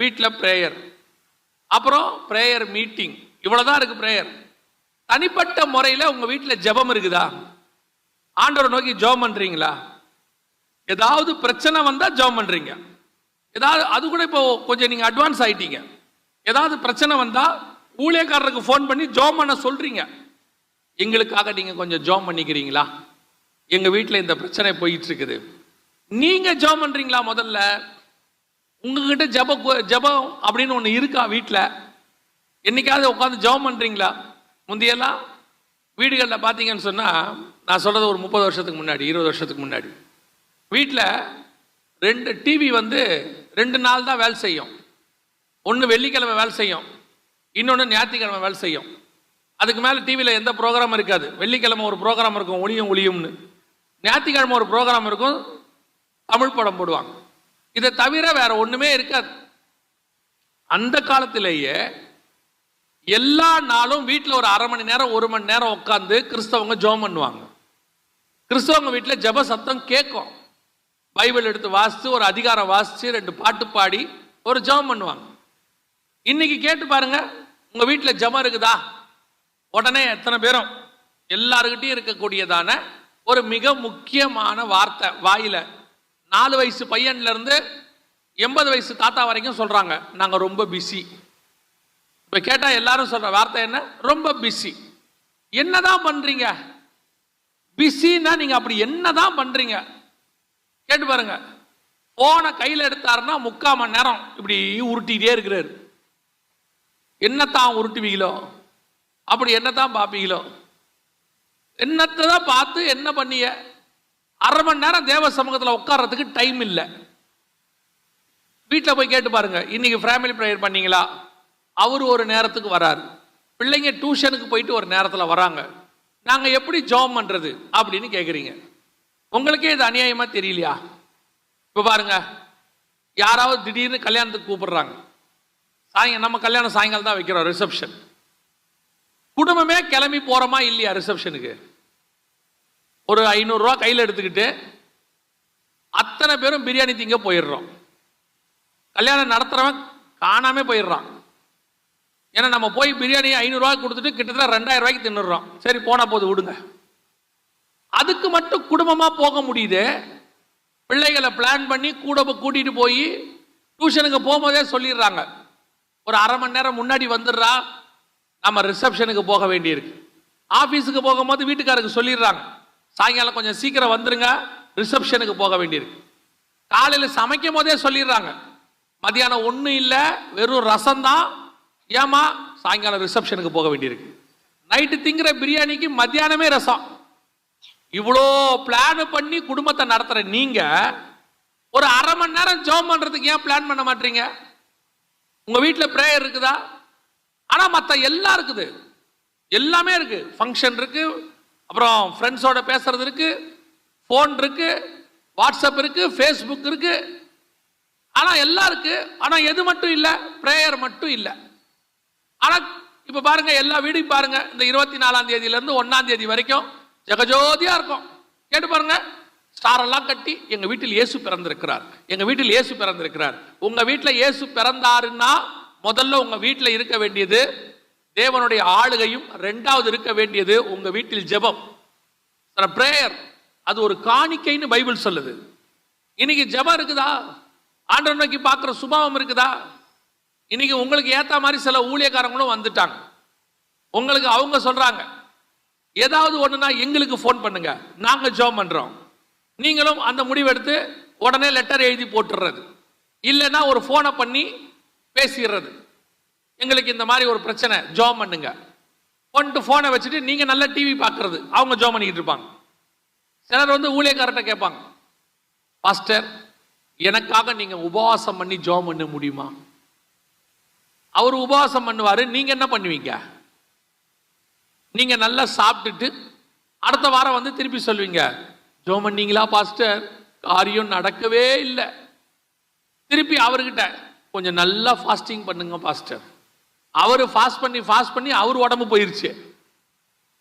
A: வீட்டில் பிரேயர். அப்புறம் பிரேயர் மீட்டிங், இவ்வளோதான் இருக்குது பிரேயர். தனிப்பட்ட முறையில் உங்கள் வீட்டில் ஜெபம் இருக்குதா? ஆண்டவரை நோக்கி ஜெபம் பண்ணுறீங்களா? ஏதாவது பிரச்சனை வந்தால் ஜெபம் பண்ணுறீங்க. ஏதாவது அது கூட இப்போ கொஞ்சம் நீங்கள் அட்வான்ஸ் ஆகிட்டீங்க. ஏதாவது பிரச்சனை வந்தால் ஊழியக்காரருக்கு ஃபோன் பண்ணி ஜெபம் பண்ண சொல்கிறீங்க. எங்களுக்காக நீங்கள் கொஞ்சம் ஜெபம் பண்ணிக்கிறீங்களா? எங்கள் வீட்டில் இந்த பிரச்சனை போயிட்டு இருக்குது. நீங்கள் ஜெபம் பண்ணுறீங்களா? முதல்ல உங்ககிட்ட ஜெபம் அப்படின்னு ஒன்று இருக்கா வீட்டில்? என்னைக்காவது உட்காந்து ஜெபம் பண்ணுறீங்களா? முந்தையெல்லாம் வீடுகளில் பார்த்தீங்கன்னு சொன்னால், நான் சொல்கிறது ஒரு 30 வருஷத்துக்கு முன்னாடி, 20 வருஷத்துக்கு முன்னாடி, வீட்டில் 2 டிவி வந்து 2 நாள் தான் வேலை செய்யும். ஒன்று வெள்ளிக்கிழமை வேலை செய்யும், இன்னொன்று ஞாயிற்றுக்கிழமை வேலை செய்யும். அதுக்கு மேலே டிவியில் எந்த ப்ரோக்ராம் இருக்காது. வெள்ளிக்கிழமை ஒரு ப்ரோக்ராம் இருக்கும், ஒளியும்னு. ஞாயிற்றுக்கிழமை ஒரு ப்ரோக்ராம் இருக்கும், தமிழ் படம் போடுவாங்க. இதை தவிர வேற ஒன்றுமே இருக்காது. அந்த காலத்திலேயே எல்லா நாளும் வீட்டில் ஒரு 1/2 மணி நேரம் 1 மணி நேரம் உட்காந்து கிறிஸ்தவங்க ஜெபம் பண்ணுவாங்க. கிறிஸ்தவங்க வீட்டில் ஜெப சத்தம் கேட்கும். பைபிள் எடுத்து வாசித்து ஒரு அதிகாரம் வாசித்து 2 பாட்டு பாடி ஒரு ஜெபம் பண்ணுவாங்க. இன்னைக்கு கேட்டு பாருங்க, உங்க வீட்டில் ஜெபம் இருக்குதா? உடனே எத்தனை பேரும் எல்லாருக்கிட்டையும் இருக்கக்கூடியதான ஒரு மிக முக்கியமான வார்த்தை வாயில 4 வயசு பையன்ல இருந்து 80 வயசு தாத்தா வரைக்கும் சொல்றாங்க, நாங்க ரொம்ப பிஸி. இப்ப கேட்டா எல்லாரும் சொல்ற வார்த்தை என்ன? ரொம்ப பிஸி. என்னதான் பண்றீங்க? பிஸின்னா நீங்க அப்படி என்னதான் பண்றீங்க? கேட்டு பாருங்க. போன கையில் எடுத்தாருன்னா 3/4 மணி நேரம் இப்படி உருட்டிகிட்டே இருக்கிறாரு. என்னத்தான் உருட்டுவீங்களோ? அப்படி என்னத்தான் பார்ப்பீங்களோ? என்னத்தை தான் பார்த்து என்ன பண்ணிய? 1/2 மணி நேரம் தேவ சமூகத்தில் உட்கார்றதுக்கு டைம் இல்லை. வீட்டில் போய் கேட்டு பாருங்க, இன்னைக்கு ஃபேமிலி ப்ரேயர் பண்ணீங்களா? அவர் ஒரு நேரத்துக்கு வராரு, பிள்ளைங்க டியூஷனுக்கு போயிட்டு ஒரு நேரத்தில் வராங்க. நாங்கள் எப்படி ஜெபம் பண்ணுறது அப்படின்னு கேட்குறீங்க. உங்களுக்கே இது அநியாயமாக தெரியலையா? இப்போ பாருங்க, யாராவது திடீர்னு கல்யாணத்துக்கு கூப்பிடுறாங்க. நம்ம கல்யாணம் சாயங்காலம் தான் வைக்கிறோம், ரிசப்ஷன். குடும்பமே கிளம்பி போகிறோமா இல்லையா ரிசப்ஷனுக்கு? ஒரு 500 ரூபா கையில் எடுத்துக்கிட்டு அத்தனை பேரும் பிரியாணி திங்க போயிடுறோம். கல்யாணம் நடத்துகிறவன் காணாமே போயிடுறான். ஏன்னா நம்ம போய் பிரியாணி 500 ரூபாய்க்கு கொடுத்துட்டு கிட்டத்தட்ட 2000 ரூபாய்க்கு தின்னுடுறோம். சரி போனா போது விடுங்க. அதுக்கு மட்டும் குடும்பமாக போக முடியுது. பிள்ளைகளை பிளான் பண்ணி கூட்டிட்டு போய் டியூஷனுக்கு போகும்போதே சொல்லிடுறாங்க, ஒரு 1/2 மணி நேரம் முன்னாடி வந்துடுறா, நம்ம ரிசப்ஷனுக்கு போக வேண்டியிருக்கு. ஆஃபீஸுக்கு போகும்போது வீட்டுக்காரருக்கு சொல்லிடுறாங்க, சாயங்காலம் கொஞ்சம் சீக்கிரம் வந்துருங்க, ரிசப்ஷனுக்கு போக வேண்டியிருக்கு. காலையில் சமைக்கும் போதே சொல்லிடுறாங்க, மதியானம் ஒன்றும் இல்லை, வெறும் ரசம் தான், ஏமா சாயங்காலம் ரிசப்ஷனுக்கு போக வேண்டியிருக்கு. நைட்டு திங்கிற பிரியாணிக்கு மத்தியானமே ரசம். இவ்வளோ பிளான் பண்ணி குடும்பத்தை நடத்துற நீங்க ஒரு 1/2 மணி நேரம் ஜெபம் பண்றதுக்கு ஏன் பிளான் பண்ண மாட்டீங்க? உங்க வீட்டில் பிரேயர் இருக்குதா? ஆனா மற்ற எல்லாம் இருக்குது, எல்லாமே இருக்கு. ஃபங்க்ஷன் இருக்கு, அப்புறம் ஃப்ரெண்ட்ஸோட பேசுறது இருக்கு, ஃபோன் இருக்கு, வாட்ஸ்அப் இருக்கு, ஃபேஸ்புக் இருக்கு, ஆனா எல்லாம் இருக்கு. ஆனா எது மட்டும் இல்லை? பிரேயர் மட்டும் இல்லை. ஆனா இப்ப பாருங்க, எல்லா வீடும் பாருங்க, இந்த 24ஆம் தேதியில இருந்து 1ஆம் தேதி வரைக்கும் ஜெகஜோதியா இருக்கும். கேட்டு பாருங்க, ஸ்டார் எல்லாம் கட்டி எங்க வீட்டில் இயேசு பிறந்திருக்கிறார், எங்க வீட்டில் இயேசு பிறந்திருக்கிறார். உங்க வீட்டில் இயேசு பிறந்தாருன்னா முதல்ல உங்க வீட்டில் இருக்க வேண்டியது தேவனுடைய ஆளுகையும். ரெண்டாவது இருக்க வேண்டியது உங்க வீட்டில் ஜெபம், பிரேயர். அது ஒரு காணிக்கைன்னு பைபிள் சொல்லுது. இன்னைக்கு ஜெபம் இருக்குதா? ஆண்டவர் நோக்கி பார்க்குற சுபாவம் இருக்குதா? இன்னைக்கு உங்களுக்கு ஏற்ற மாதிரி சில ஊழியக்காரங்களும் வந்துட்டாங்க. உங்களுக்கு அவங்க சொல்றாங்க, ஏதாவது ஒண்ணுனா எங்களுக்கு ஃபோன் பண்ணுங்க, நாங்க ஜெபம் பண்றோம். நீங்களும் அந்த முடிவெடுத்து உடனே லெட்டர் எழுதி போட்டுறது, இல்லைன்னா ஒரு ஃபோனை பண்ணி பேசிடுறது. எங்களுக்கு இந்த மாதிரி ஒரு பிரச்சனை, ஜெபம் பண்ணுங்க. ஃபோனை வச்சுட்டு நீங்க நல்ல டிவி பார்க்கறது, அவங்க ஜெபம் பண்ணிக்கிட்டு இருப்பாங்க. சிலர் வந்து ஊழியக்காரர்கிட்ட கேட்பாங்க, பாஸ்டர் எனக்காக நீங்க உபவாசம் பண்ணி ஜெபம் பண்ண முடியுமா? அவர் உபவாசம் பண்ணுவாரு, நீங்க என்ன பண்ணுவீங்க? நீங்க நல்லா சாப்பிட்டுட்டு அடுத்த வாரம் வந்து திருப்பி சொல்வீங்க, ஜெபம் பண்ணீங்களா பாஸ்டர்? காரியம் நடக்கவே இல்லை. திருப்பி அவர்கிட்ட கொஞ்சம் நல்லா ஃபாஸ்டிங் பண்ணுங்க பாஸ்டர். அவரு ஃபாஸ்ட் பண்ணி அவர் உடம்பு போயிருச்சு.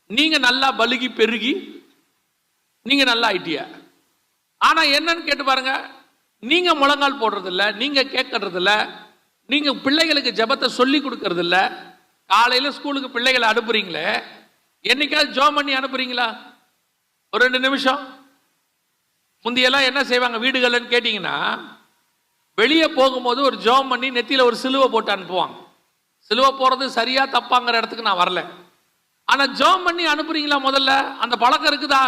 A: நீங்க நல்லா பலுகி பெருகி நீங்க நல்லா ஆயிட்டிய. ஆனா என்னன்னு கேட்டு பாருங்க, நீங்க முழங்கால் போடுறது இல்ல, நீங்க கேட்கறது இல்ல, நீங்க பிள்ளைகளுக்கு ஜெபத்தை சொல்லி கொடுக்கறது இல்ல. காலையில ஸ்கூலுக்கு பிள்ளைகளை அனுப்புறீங்களே, என்னைக்காவது ஜெபம் பண்ணி அனுப்புறீங்களா? ஒரு 2 நிமிஷம். முந்தியெல்லாம் என்ன செய்வாங்க வீடுகள்னு கேட்டீங்கன்னா, வெளியே போகும்போது ஒரு ஜெபம் பண்ணி நெத்தியில ஒரு சிலுவை போட்டு அனுப்புவாங்க. சிலுவை போறது சரியா தப்பாங்கிற இடத்துக்கு நான் வரல. ஆனா ஜெபம் பண்ணி அனுப்புறீங்களா? முதல்ல அந்த பழக்கம் இருக்குதா?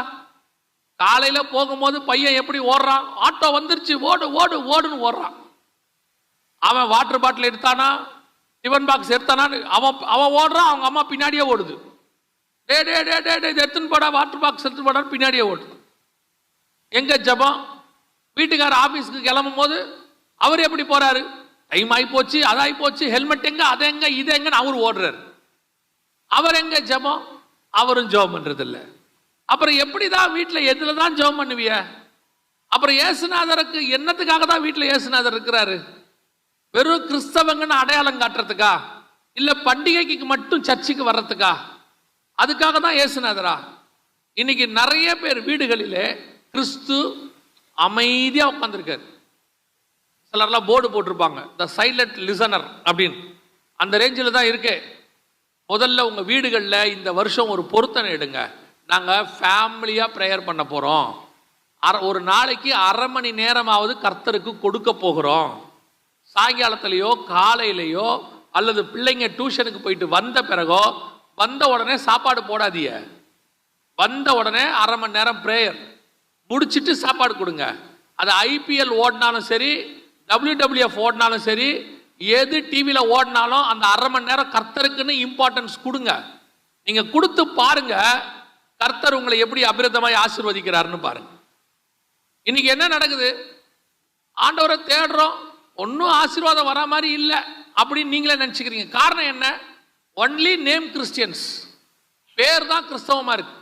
A: காலையில போகும்போது பையன் எப்படி ஓடுறான், ஆட்டோ வந்துருச்சு ஓடு ஓடு ஓடுன்னு ஓடுறான். அவன் வாட்டர் பாட்டில் எடுத்தானா, டிஃபன் பாக்ஸ் எடுத்தானா, அவன் ஓடுறான், அவங்க அம்மா பின்னாடியே ஓடுது. டே டே டே டே டே எடுத்துன்னு போடா, வாட்டர் பாக்ஸ் எடுத்துன்னு போடா, பின்னாடியே ஓடுது. எங்க ஜெபம்? வீட்டுக்கார ஆபீஸ்க்கு கிளம்பும் போது அவர் எப்படி போறாரு? டைம் ஆகி போச்சு, அதாகி போச்சு, ஹெல்மெட் எங்க, அது எங்க, இது எங்கன்னு அவர் ஓடுறாரு. அவர் எங்க ஜெபம்? அவரும் ஜெபம் பண்றது இல்லை. அப்புறம் எப்படிதான் வீட்டில் எதுல தான் ஜெபம் பண்ணுவிய? அப்புறம் இயேசுநாதருக்கு என்னத்துக்காக தான் வீட்டில் இயேசுநாதர் இருக்கிறாரு? வெறும் கிறிஸ்தவங்கன்னு அடையாளம் காட்டுறதுக்கா? இல்ல பண்டிகைக்கு மட்டும் சர்ச்சுக்கு வர்றதுக்கா? அதுக்காக தான் இயேசுநாதரா? இன்னைக்கு நிறைய பேர் வீடுகளிலே கிறிஸ்து அமைதியா உட்கார்ந்திருக்காரு. சிலர்லாம் போர்டு போட்டிருப்பாங்க, த சைலண்ட் லிசனர் அப்படின்னு. அந்த ரேஞ்சில் தான் இருக்கு. முதல்ல உங்க வீடுகளில் இந்த வருஷம் ஒரு பொருத்தனை எடுங்க. நாங்கள் ஃபேமிலியாக ப்ரேயர் பண்ண போகிறோம். ஒரு நாளைக்கு 1/2 மணி நேரமாவது கர்த்தருக்கு கொடுக்க போகிறோம். சாயங்காலத்திலேயோ காலையிலையோ அல்லது பிள்ளைங்க டியூஷனுக்கு போயிட்டு வந்த பிறகோ, வந்த உடனே சாப்பாடு போடாதீங்க. வந்த உடனே 1/2 மணி நேரம் ப்ரேயர் முடிச்சுட்டு சாப்பாடு கொடுங்க. அது IPL ஓடினாலும் சரி, WWF ஓடினாலும் சரி, எது டிவியில் ஓடினாலும் அந்த 1/2 மணி நேரம் கர்த்தருக்குன்னு இம்பார்ட்டன்ஸ் கொடுங்க. நீங்க கொடுத்து பாருங்க, கர்த்தர் உங்களை எப்படி அபிரதமாய் ஆசீர்வதிக்கிறாருன்னு பாருங்க. இன்னைக்கு என்ன நடக்குது? ஆண்டவரை தேடுறோம், ஒன்றும் ஆசீர்வாதம் வர மாதிரி இல்லை அப்படின்னு நீங்களே நினைச்சுக்கிறீங்க. காரணம் என்ன? ஒன்லி நேம் கிறிஸ்டியன்ஸ், பேர் தான் கிறிஸ்தவமா இருக்கு.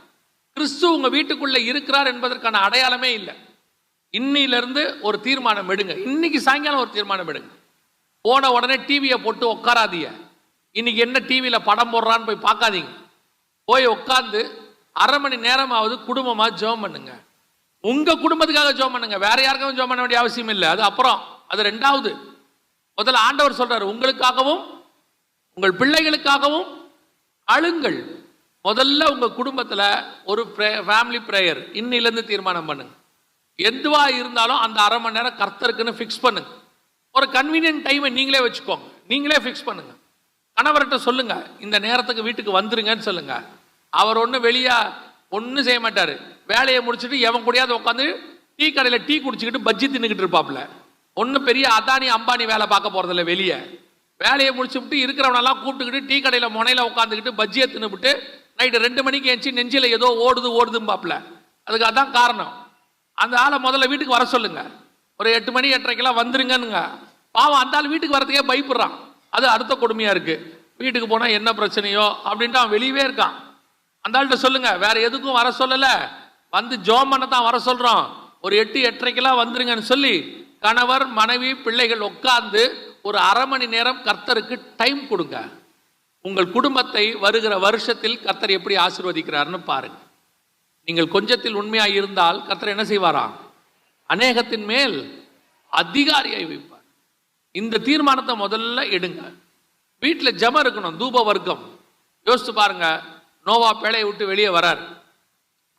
A: கிறிஸ்து உங்க வீட்டுக்குள்ள இருக்கிறார் என்பதற்கான அடையாளமே இல்லை. இன்னிலிருந்து ஒரு தீர்மானம் எடுங்க. இன்னைக்கு சாயங்காலம் ஒரு தீர்மானம் எடுங்க. போன உடனே டிவியை போட்டு உட்காராதீங்க. இன்னைக்கு என்ன டிவியில் படம் போடுறான்னு போய் பார்க்காதீங்க. போய் உட்காந்து 1/2 மணி நேரமாவது குடும்பமாக ஜெபம் பண்ணுங்க. உங்க குடும்பத்துக்காக ஜெபம் பண்ணுங்க, வேற யாருக்காகவும் ஜெபம் பண்ண வேண்டிய அவசியம் இல்லை. அது அப்புறம், அது 2வது. முதல்ல ஆண்டவர் சொல்றாரு, உங்களுக்காகவும் உங்கள் பிள்ளைகளுக்காகவும் அழுங்கள். முதல்ல உங்க குடும்பத்தில் ஒரு ஃபேமிலி ப்ரேயர் இன்னிலிருந்து தீர்மானம் பண்ணுங்க. எதுவா இருந்தாலும் அந்த 1/2 மணி நேரம் கர்த்தருக்குன்னு ஃபிக்ஸ் பண்ணுங்க. ஒரு கன்வீனியன்ட் டைமை நீங்களே வச்சுக்கோங்க, நீங்களே ஃபிக்ஸ் பண்ணுங்க. கணவர்கிட்ட சொல்லுங்க, இந்த நேரத்துக்கு வீட்டுக்கு வந்துருங்கன்னு சொல்லுங்க. அவர் ஒன்றும் வெளியே ஒன்றும் செய்ய மாட்டார். வேலையை முடிச்சுட்டு எவன் கூடயாவது உட்காந்து டீ கடையில் டீ குடிச்சுக்கிட்டு பஜ்ஜி தின்னுக்கிட்டு இருப்பாப்புல. ஒன்றும் பெரிய அதானி அம்பானி வேலை பார்க்க போகிறதில்ல. வெளியே வேலையை முடிச்சுட்டு இருக்கிறவனெல்லாம் கூப்பிட்டுக்கிட்டு டீ கடையில் முனையில் உட்காந்துக்கிட்டு பஜ்ஜியை தின்னுபிட்டு நைட்டு 2 மணிக்கு ஏஞ்சி நெஞ்சில் ஏதோ ஓடுதும்பாப்புல. அதுக்கு அதான் காரணம். அந்த ஆளை முதல்ல வீட்டுக்கு வர சொல்லுங்க. ஒரு 8 மணி 8:30 வந்துருங்கன்னுங்க. பாவம், அந்த ஆள் வீட்டுக்கு வரதுக்கே பயப்படுறான். அது அடுத்த கொடுமையா இருக்கு. வீட்டுக்கு போனால் என்ன பிரச்சனையோ அப்படின்ட்டு அவன் வெளியவே இருக்கான். அந்த ஆள்கிட்ட சொல்லுங்க, வேற எதுக்கும் வர சொல்லலை, வந்து ஜெபம் பண்ண தான் வர சொல்றோம். ஒரு 8, 8:30 வந்துருங்கன்னு சொல்லி கணவர் மனைவி பிள்ளைகள் உட்கார்ந்து ஒரு 1/2 மணி நேரம் கர்த்தருக்கு டைம் கொடுங்க. உங்கள் குடும்பத்தை வருகிற வருஷத்தில் கர்த்தர் எப்படி ஆசீர்வதிக்கிறார்னு பாருங்க. நீங்கள் கொஞ்சத்தில் உண்மையாக இருந்தால் கர்த்தர் என்ன செய்வாராம்? அநேகத்தின் மேல் அதிகாரியை வைப்பார். இந்த தீர்மானத்தை முதல்ல எடுங்க. வீட்டில் ஜெபம் இருக்கணும், தூப வர்க்கம். யோசித்து பாருங்க, நோவா பேழையை விட்டு வெளியே வரார்.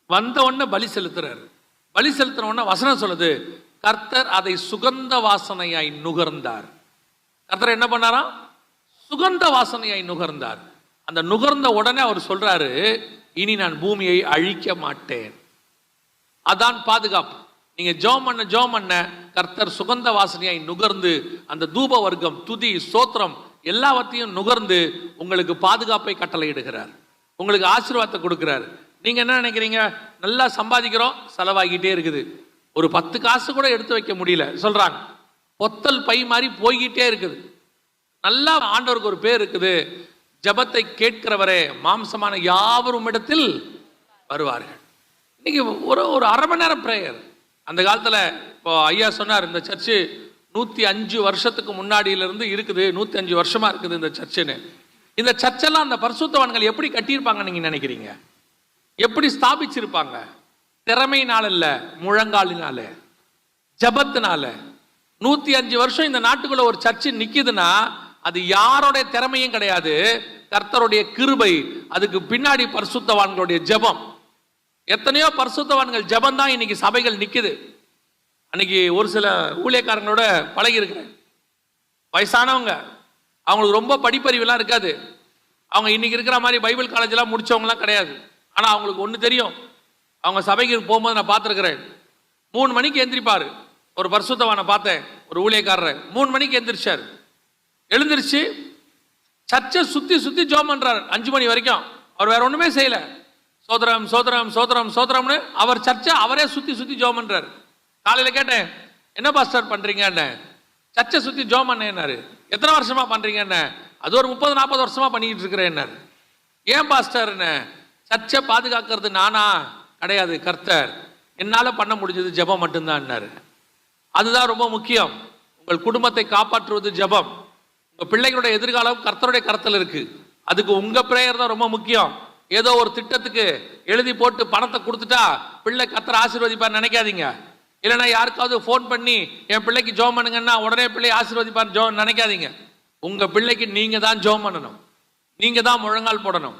A: வந்த உடனே பலி செலுத்துறாரு. பலி செலுத்தின உடனே வசனம் சொல்லுது, கர்த்தர் அதை சுகந்த வாசனையாய் நுகர்ந்தார். கர்த்தர் என்ன பண்ணாராம்? சுகந்த வாசனையாய் நுகர்ந்தார். அந்த நுகர்ந்த உடனே அவர் சொல்றாரு, இனி நான் பூமியை அழிக்க மாட்டேன். அதான் பாதுகாப்பு. நீங்க ஜெபம் பண்ண கர்த்தர் சுகந்த வாசனையாய் நுகர்ந்து அந்த தூப வர்க்கம், துதி, ஸ்தோத்திரம் எல்லாவற்றையும் நுகர்ந்து உங்களுக்கு பாதுகாப்பை கட்டளையிடுகிறார், உங்களுக்கு ஆசீர்வாதத்தை கொடுக்கிறார். நீங்க என்ன நினைக்கிறீங்க? நல்லா சம்பாதிக்கிறோம், செலவாகிட்டே இருக்குது, ஒரு 10 காசு கூட எடுத்து வைக்க முடியல சொல்றாங்க. பொத்தல் பை மாதிரி போய்கிட்டே இருக்குது. நல்லா ஆண்டவருக்கு ஒரு பேர் இருக்குது, ஜபத்தை கேட்கிறவரே மாம்சமான யாவரும் இடத்தில் வருவார்கள். இன்னைக்கு ஒரு அரை மணி நேரம் பிரேயர். அந்த காலத்தில் இப்போ ஐயா சொன்னார், இந்த சர்ச்சு 105 வருஷத்துக்கு முன்னாடியிலிருந்து இருக்குது, 105 வருஷமா இருக்குது இந்த சர்ச்சுன்னு. இந்த சர்ச்செல்லாம் அந்த பரிசுத்தவான்கள் எப்படி கட்டியிருப்பாங்க நீங்க நினைக்கிறீங்க? எப்படி ஸ்தாபிச்சிருப்பாங்க? திறமையினால இல்ல, முழங்காலினால, ஜபத்தினால. 105 வருஷம் இந்த நாட்டுக்குள்ள ஒரு சர்ச்சு நிக்குதுன்னா அது யாரோடைய திறமையும் கிடையாது, கர்த்தருடைய கிருபை. அதுக்கு பின்னாடி பரிசுத்தவான்களுடைய ஜெபம். எத்தனையோ பரிசுத்தவான்கள் ஜெபம் தான் இன்னைக்கு சபைகள் நிக்குது. அன்னைக்கு ஒரு சில ஊழியக்காரங்களோட பழகி இருக்கிறேன், வயசானவங்க, அவங்களுக்கு ரொம்ப படிப்பறிவுலாம் இருக்காது. அவங்க இன்னைக்கு இருக்கிற மாதிரி பைபிள் காலேஜ்லாம் முடிச்சவங்கலாம் கிடையாது. ஆனால் அவங்களுக்கு ஒன்று தெரியும், அவங்க சபைக்கு போகும்போது நான் பார்த்துருக்கிறேன், 3 மணிக்கு எந்திரிப்பார். ஒரு பரிசுத்தவானை பார்த்தேன், ஒரு ஊழியக்காரர் 3 மணிக்கு எந்திரிச்சார். எழுந்திரிச்சு சர்ச்சை சுற்றி சுற்றி ஜெபம் பண்ணுறாரு 5 மணி வரைக்கும். அவர் வேற ஒன்றுமே செய்யல, சோதரம் சோதரம் சோதரம் சோதரம்னு அவர் சர்ச்சை அவரே சுற்றி சுற்றி ஜெபம் பண்ணுறாரு. காலையில் கேட்டேன், என்ன பாஸ்டர் பண்ணுறீங்க? என்ன சர்ச்சை சுற்றி ஜெபம் பண்ணேன்னாரு. எத்தனை வருஷமா பண்ணுறீங்க? அது ஒரு 30-40 வருஷமா பண்ணிக்கிட்டு இருக்கிறேன். ஏன் பாஸ்டர்? என்ன சர்ச்சை பாதுகாக்கிறது நானா? கிடையாது, கர்த்தர். என்னால் பண்ண முடிஞ்சது ஜெபம் மட்டும்தான். அதுதான் ரொம்ப முக்கியம். உங்கள் குடும்பத்தை காப்பாற்றுவது ஜெபம். உங்கள் பிள்ளைகளுடைய எதிர்காலம் கர்த்தருடைய கரத்தில் இருக்கு. அதுக்கு உங்க பிரேயர் தான் ரொம்ப முக்கியம். ஏதோ ஒரு திட்டத்துக்கு எழுதி போட்டு பணத்தை கொடுத்துட்டா பிள்ளை கர்த்தர் ஆசீர்வதிப்பார் நினைக்காதீங்க. இல்லைன்னா யாருக்காவது ஃபோன் பண்ணி என் பிள்ளைக்கு ஜெபம் பண்ணுங்கன்னா உடனே பிள்ளை ஆசீர்வதிப்பார் ஜெபம் நினைக்காதீங்க. உங்க பிள்ளைக்கு நீங்க தான் ஜெபம் பண்ணணும், நீங்க தான் முழங்கால் போடணும்,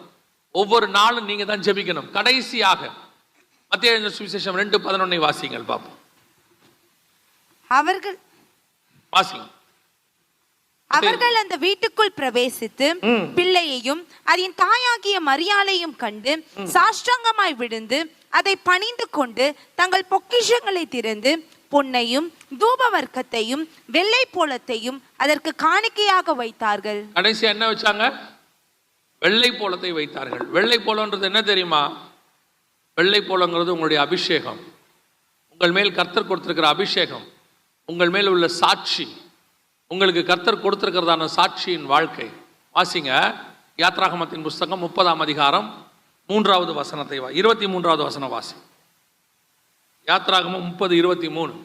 A: ஒவ்வொரு நாளும் நீங்க தான் ஜெபிக்கணும். கடைசியாக மத்தேயு எழுதின சுவிசேஷம் 2:11 வாசிங்கள் பார்ப்போம்.
B: அவர்கள் அந்த வீட்டுக்குள் பிரவேசித்து பிள்ளையையும் அதன் தாயாகிய மரியாளையும் கண்டு சாஷ்டாங்கமாய் விழுந்து அதை பணிந்து கொண்டு தங்கள் பொக்கிஷங்களை திறந்து பொன்னையும் தூப வர்க்கத்தையும் வெள்ளை போலத்தையும் அதற்கு காணிக்கையாக வைத்தார்கள்.
A: கடைசி என்ன வச்சாங்க? வெள்ளை போலத்தை வைத்தார்கள். வெள்ளை போலன்றது என்ன தெரியுமா? வெள்ளை போலங்கிறது உங்களுடைய அபிஷேகம், உங்கள் மேல் கர்த்தர் கொடுத்திருக்கிற அபிஷேகம், உங்கள் மேல் உள்ள சாட்சி, உங்களுக்கு கர்த்தர் கொடுத்திருக்கிறதான சாட்சியின் வாழ்க்கை. வாசிங்க யாத்ராகமத்தின் புஸ்தகம் 30ஆம் அதிகாரம் 3வது வசனத்தை 23வது வசனம் வாசி. யாத்ராகமம் 30:23.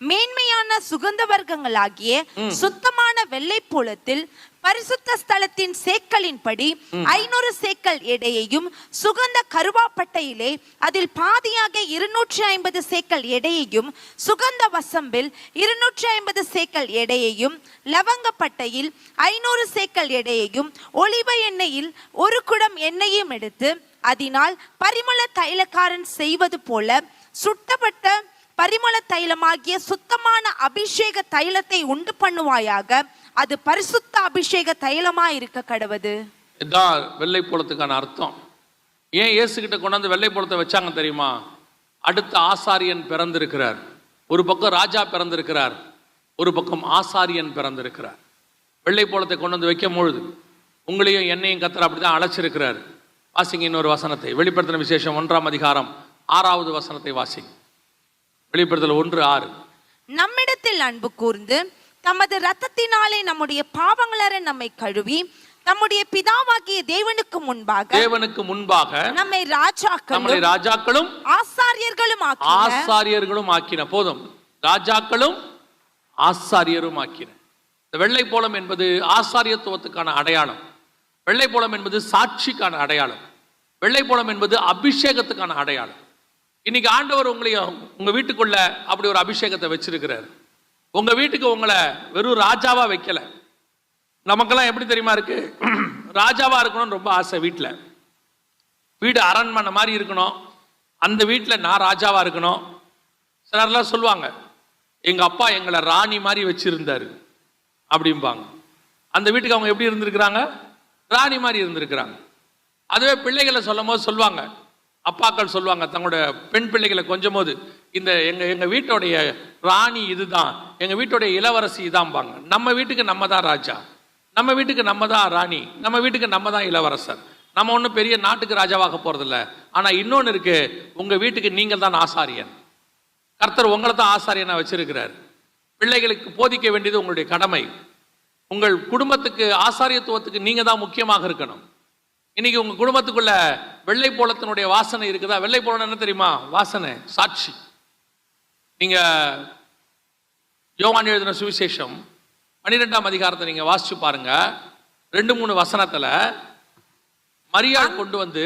B: மேன்மையான சுகந்த வர்க்கங்களாகிய சுத்தமான வெள்ளை போலத்தில் பரிசுத்த ஸ்தலத்தின் சேக்கலின்படி 500 சேக்கல் எடையையும் சுகந்த கருவாப்பட்டையிலே அதில் பாதியாக 250 சேக்கல் எடையையும் சுகந்த வசம்பில் 250 சேக்கல் எடையையும் லவங்கப்பட்டையில் 500 சேக்கல் எடையையும் ஒலிவ எண்ணெயில் 1 குடம் எண்ணெயும் எடுத்து அதனால் பரிமள தைலக்காரன் செய்வது போல சுட்டப்பட்ட பரிமள தைலமாகிய சுத்தமான அபிஷேக தைலத்தை உண்டு பண்ணுவாயாக, அது பரிசுத்த அபிஷேக தைலமாய் இருக்க கடவது.
A: இதான் வெள்ளை போலத்துக்கான அர்த்தம். ஏன் இயேசு கிட்ட கொண்டாந்து வெள்ளை போலத்தை வச்சாங்க தெரியுமா? அடுத்த ஆசாரியன் பிறந்திருக்கிறார். ஒரு பக்கம் ராஜா பிறந்திருக்கிறார், ஒரு பக்கம் ஆசாரியன் பிறந்திருக்கிறார். வெள்ளை போலத்தை கொண்டு வந்து வைக்கும் பொழுது உங்களையும் என்னையும் கர்த்தர் அப்படிதான் அழைச்சிருக்கிறார். வாசிங்க இன்னொரு வசனத்தை, வெளிப்படுத்தின விசேஷம் 1ஆம் அதிகாரம் 6வது வசனத்தை வாசிங்க. வெளிப்படுத்தல் 1:6.
B: நம்மிடத்தில் அன்பு கூர்ந்து தமது இரத்தத்தினாலே நம்முடைய பாவங்களற நம்மை கழுவி நம்முடைய பிதாவாகிய தேவனுக்கு முன்பாக நம்மை ராஜாக்களும்
A: ஆசாரியர்களும் ஆக்கின. போதும், ராஜாக்களும் ஆசாரியரும் ஆக்கின. இந்த வெள்ளை போலம் என்பது ஆசாரியத்துவத்துக்கான அடையாளம். வெள்ளை போலம் என்பது சாட்சிக்கான அடையாளம். வெள்ளை போலம் என்பது அபிஷேகத்துக்கான அடையாளம். இன்னைக்கு ஆண்டவர் உங்களையும் உங்க வீட்டுக்குள்ள அப்படி ஒரு அபிஷேகத்தை வச்சிருக்கிறார். உங்க வீட்டுக்கு உங்களை வெறும் ராஜாவா வைக்கல. நமக்கெல்லாம் எப்படி தெரியுமா இருக்கு? ராஜாவாக இருக்கணும்னு ரொம்ப ஆசை. வீடு அரண்மனை மாதிரி இருக்கணும், அந்த வீட்டில் நான் ராஜாவாக இருக்கணும். சிலர்லாம் சொல்லுவாங்க, எங்கள் அப்பா எங்களை ராணி மாதிரி வச்சுருந்தாரு அப்படிம்பாங்க. அந்த வீட்டுக்கு அவங்க எப்படி இருந்திருக்கிறாங்க? ராணி மாதிரி இருந்திருக்கிறாங்க. அதுவே பிள்ளைகளை சொல்லும் போது சொல்லுவாங்க, அப்பாக்கள் சொல்லுவாங்க தங்களோட பெண் பிள்ளைகளை கொஞ்சம் போது, இந்த எங்கள் வீட்டோடைய ராணி இதுதான், எங்கள் வீட்டோடைய இளவரசி இதான்பாங்க. நம்ம வீட்டுக்கு நம்ம தான் ராஜா, நம்ம வீட்டுக்கு நம்ம தான் ராணி, நம்ம வீட்டுக்கு நம்ம தான் இளவரசர். நம்ம ஒன்றும் பெரிய நாட்டுக்கு ராஜாவாக போகிறதில்ல. ஆனால் இன்னொன்று இருக்கு, உங்கள் வீட்டுக்கு நீங்கள் தான் ஆசாரியன். கர்த்தர் உங்களை தான் ஆசாரியனா வச்சிருக்கிறார். பிள்ளைகளுக்கு போதிக்க வேண்டியது உங்களுடைய கடமை. உங்கள் குடும்பத்துக்கு ஆசாரியத்துவத்துக்கு நீங்க தான் முக்கியமாக இருக்கணும். இன்னைக்கு உங்க குடும்பத்துக்குள்ள வெள்ளை போலத்தினுடைய வாசனை இருக்குதா? வெள்ளை போலம் என்ன தெரியுமா? வாசனை, சாட்சி. நீங்க யோவான் எழுதின சுவிசேஷம் 12ஆம் அதிகாரத்தை நீங்க வாசிச்சு பாருங்க. 2-3 வசனத்துல மரியாள் கொண்டு வந்து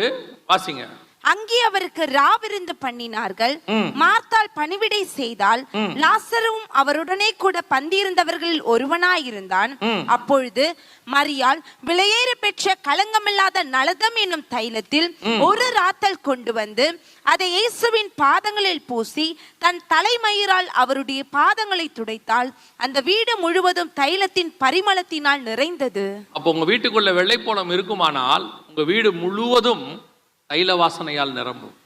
A: வாசிங்க.
B: அங்கே அவருக்கு ராவிருந்து பண்ணினார்கள். மார்த்தாள் பணிவிடை செய்தால், லாசரும் அவருடனே கூட பந்தியிருந்தவர்களில் ஒருவனாயிருந்தான். அப்பொழுது மரியாள் விலையேற பெற்ற களங்கமில்லாத நலதம் என்னும் தைலத்தில் ஒரு ராத்தல் கொண்டு வந்து அதை இயேசுவின் பாதங்களில் பூசி தன் தலைமயிரால் அவருடைய பாதங்களை துடைத்தாள். அந்த வீடு முழுவதும் தைலத்தின் பரிமளத்தினால் நிறைந்தது.
A: அப்போ உங்க வீட்டுக்குள்ள வெள்ளை போலம் இருக்குமானால் உங்க வீடு முழுவதும் தைல வாசனையால் நிரம்பும்,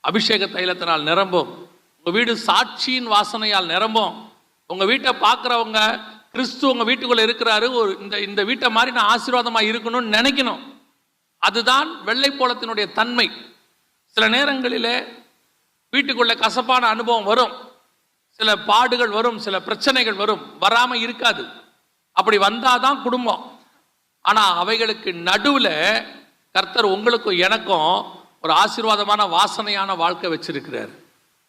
A: அபிஷேக தைலத்தினால் நிரம்பும். உங்க வீடு சாட்சியின் வாசனையால் நிரம்பும். உங்க வீட்டை பார்க்குறவங்க, கிறிஸ்து உங்க வீட்டுக்குள்ள இருக்கிறாரு, ஒரு இந்த வீட்டை மாதிரி நான் ஆசீர்வாதமா இருக்கணும்னு நினைக்கணும். அதுதான் வெள்ளை போலத்தினுடைய தன்மை. சில நேரங்களிலே வீட்டுக்குள்ள கசப்பான அனுபவம் வரும், சில பாடுகள் வரும், சில பிரச்சனைகள் வரும், வராம இருக்காது. அப்படி வந்தாதான் குடும்பம். ஆனா அவைகளுக்கு நடுவுல கர்த்தர் உங்களுக்கும் எனக்கும் ஒரு ஆசீர்வாதமான வாசனையான வாழ்க்கை வச்சிருக்கிறார்.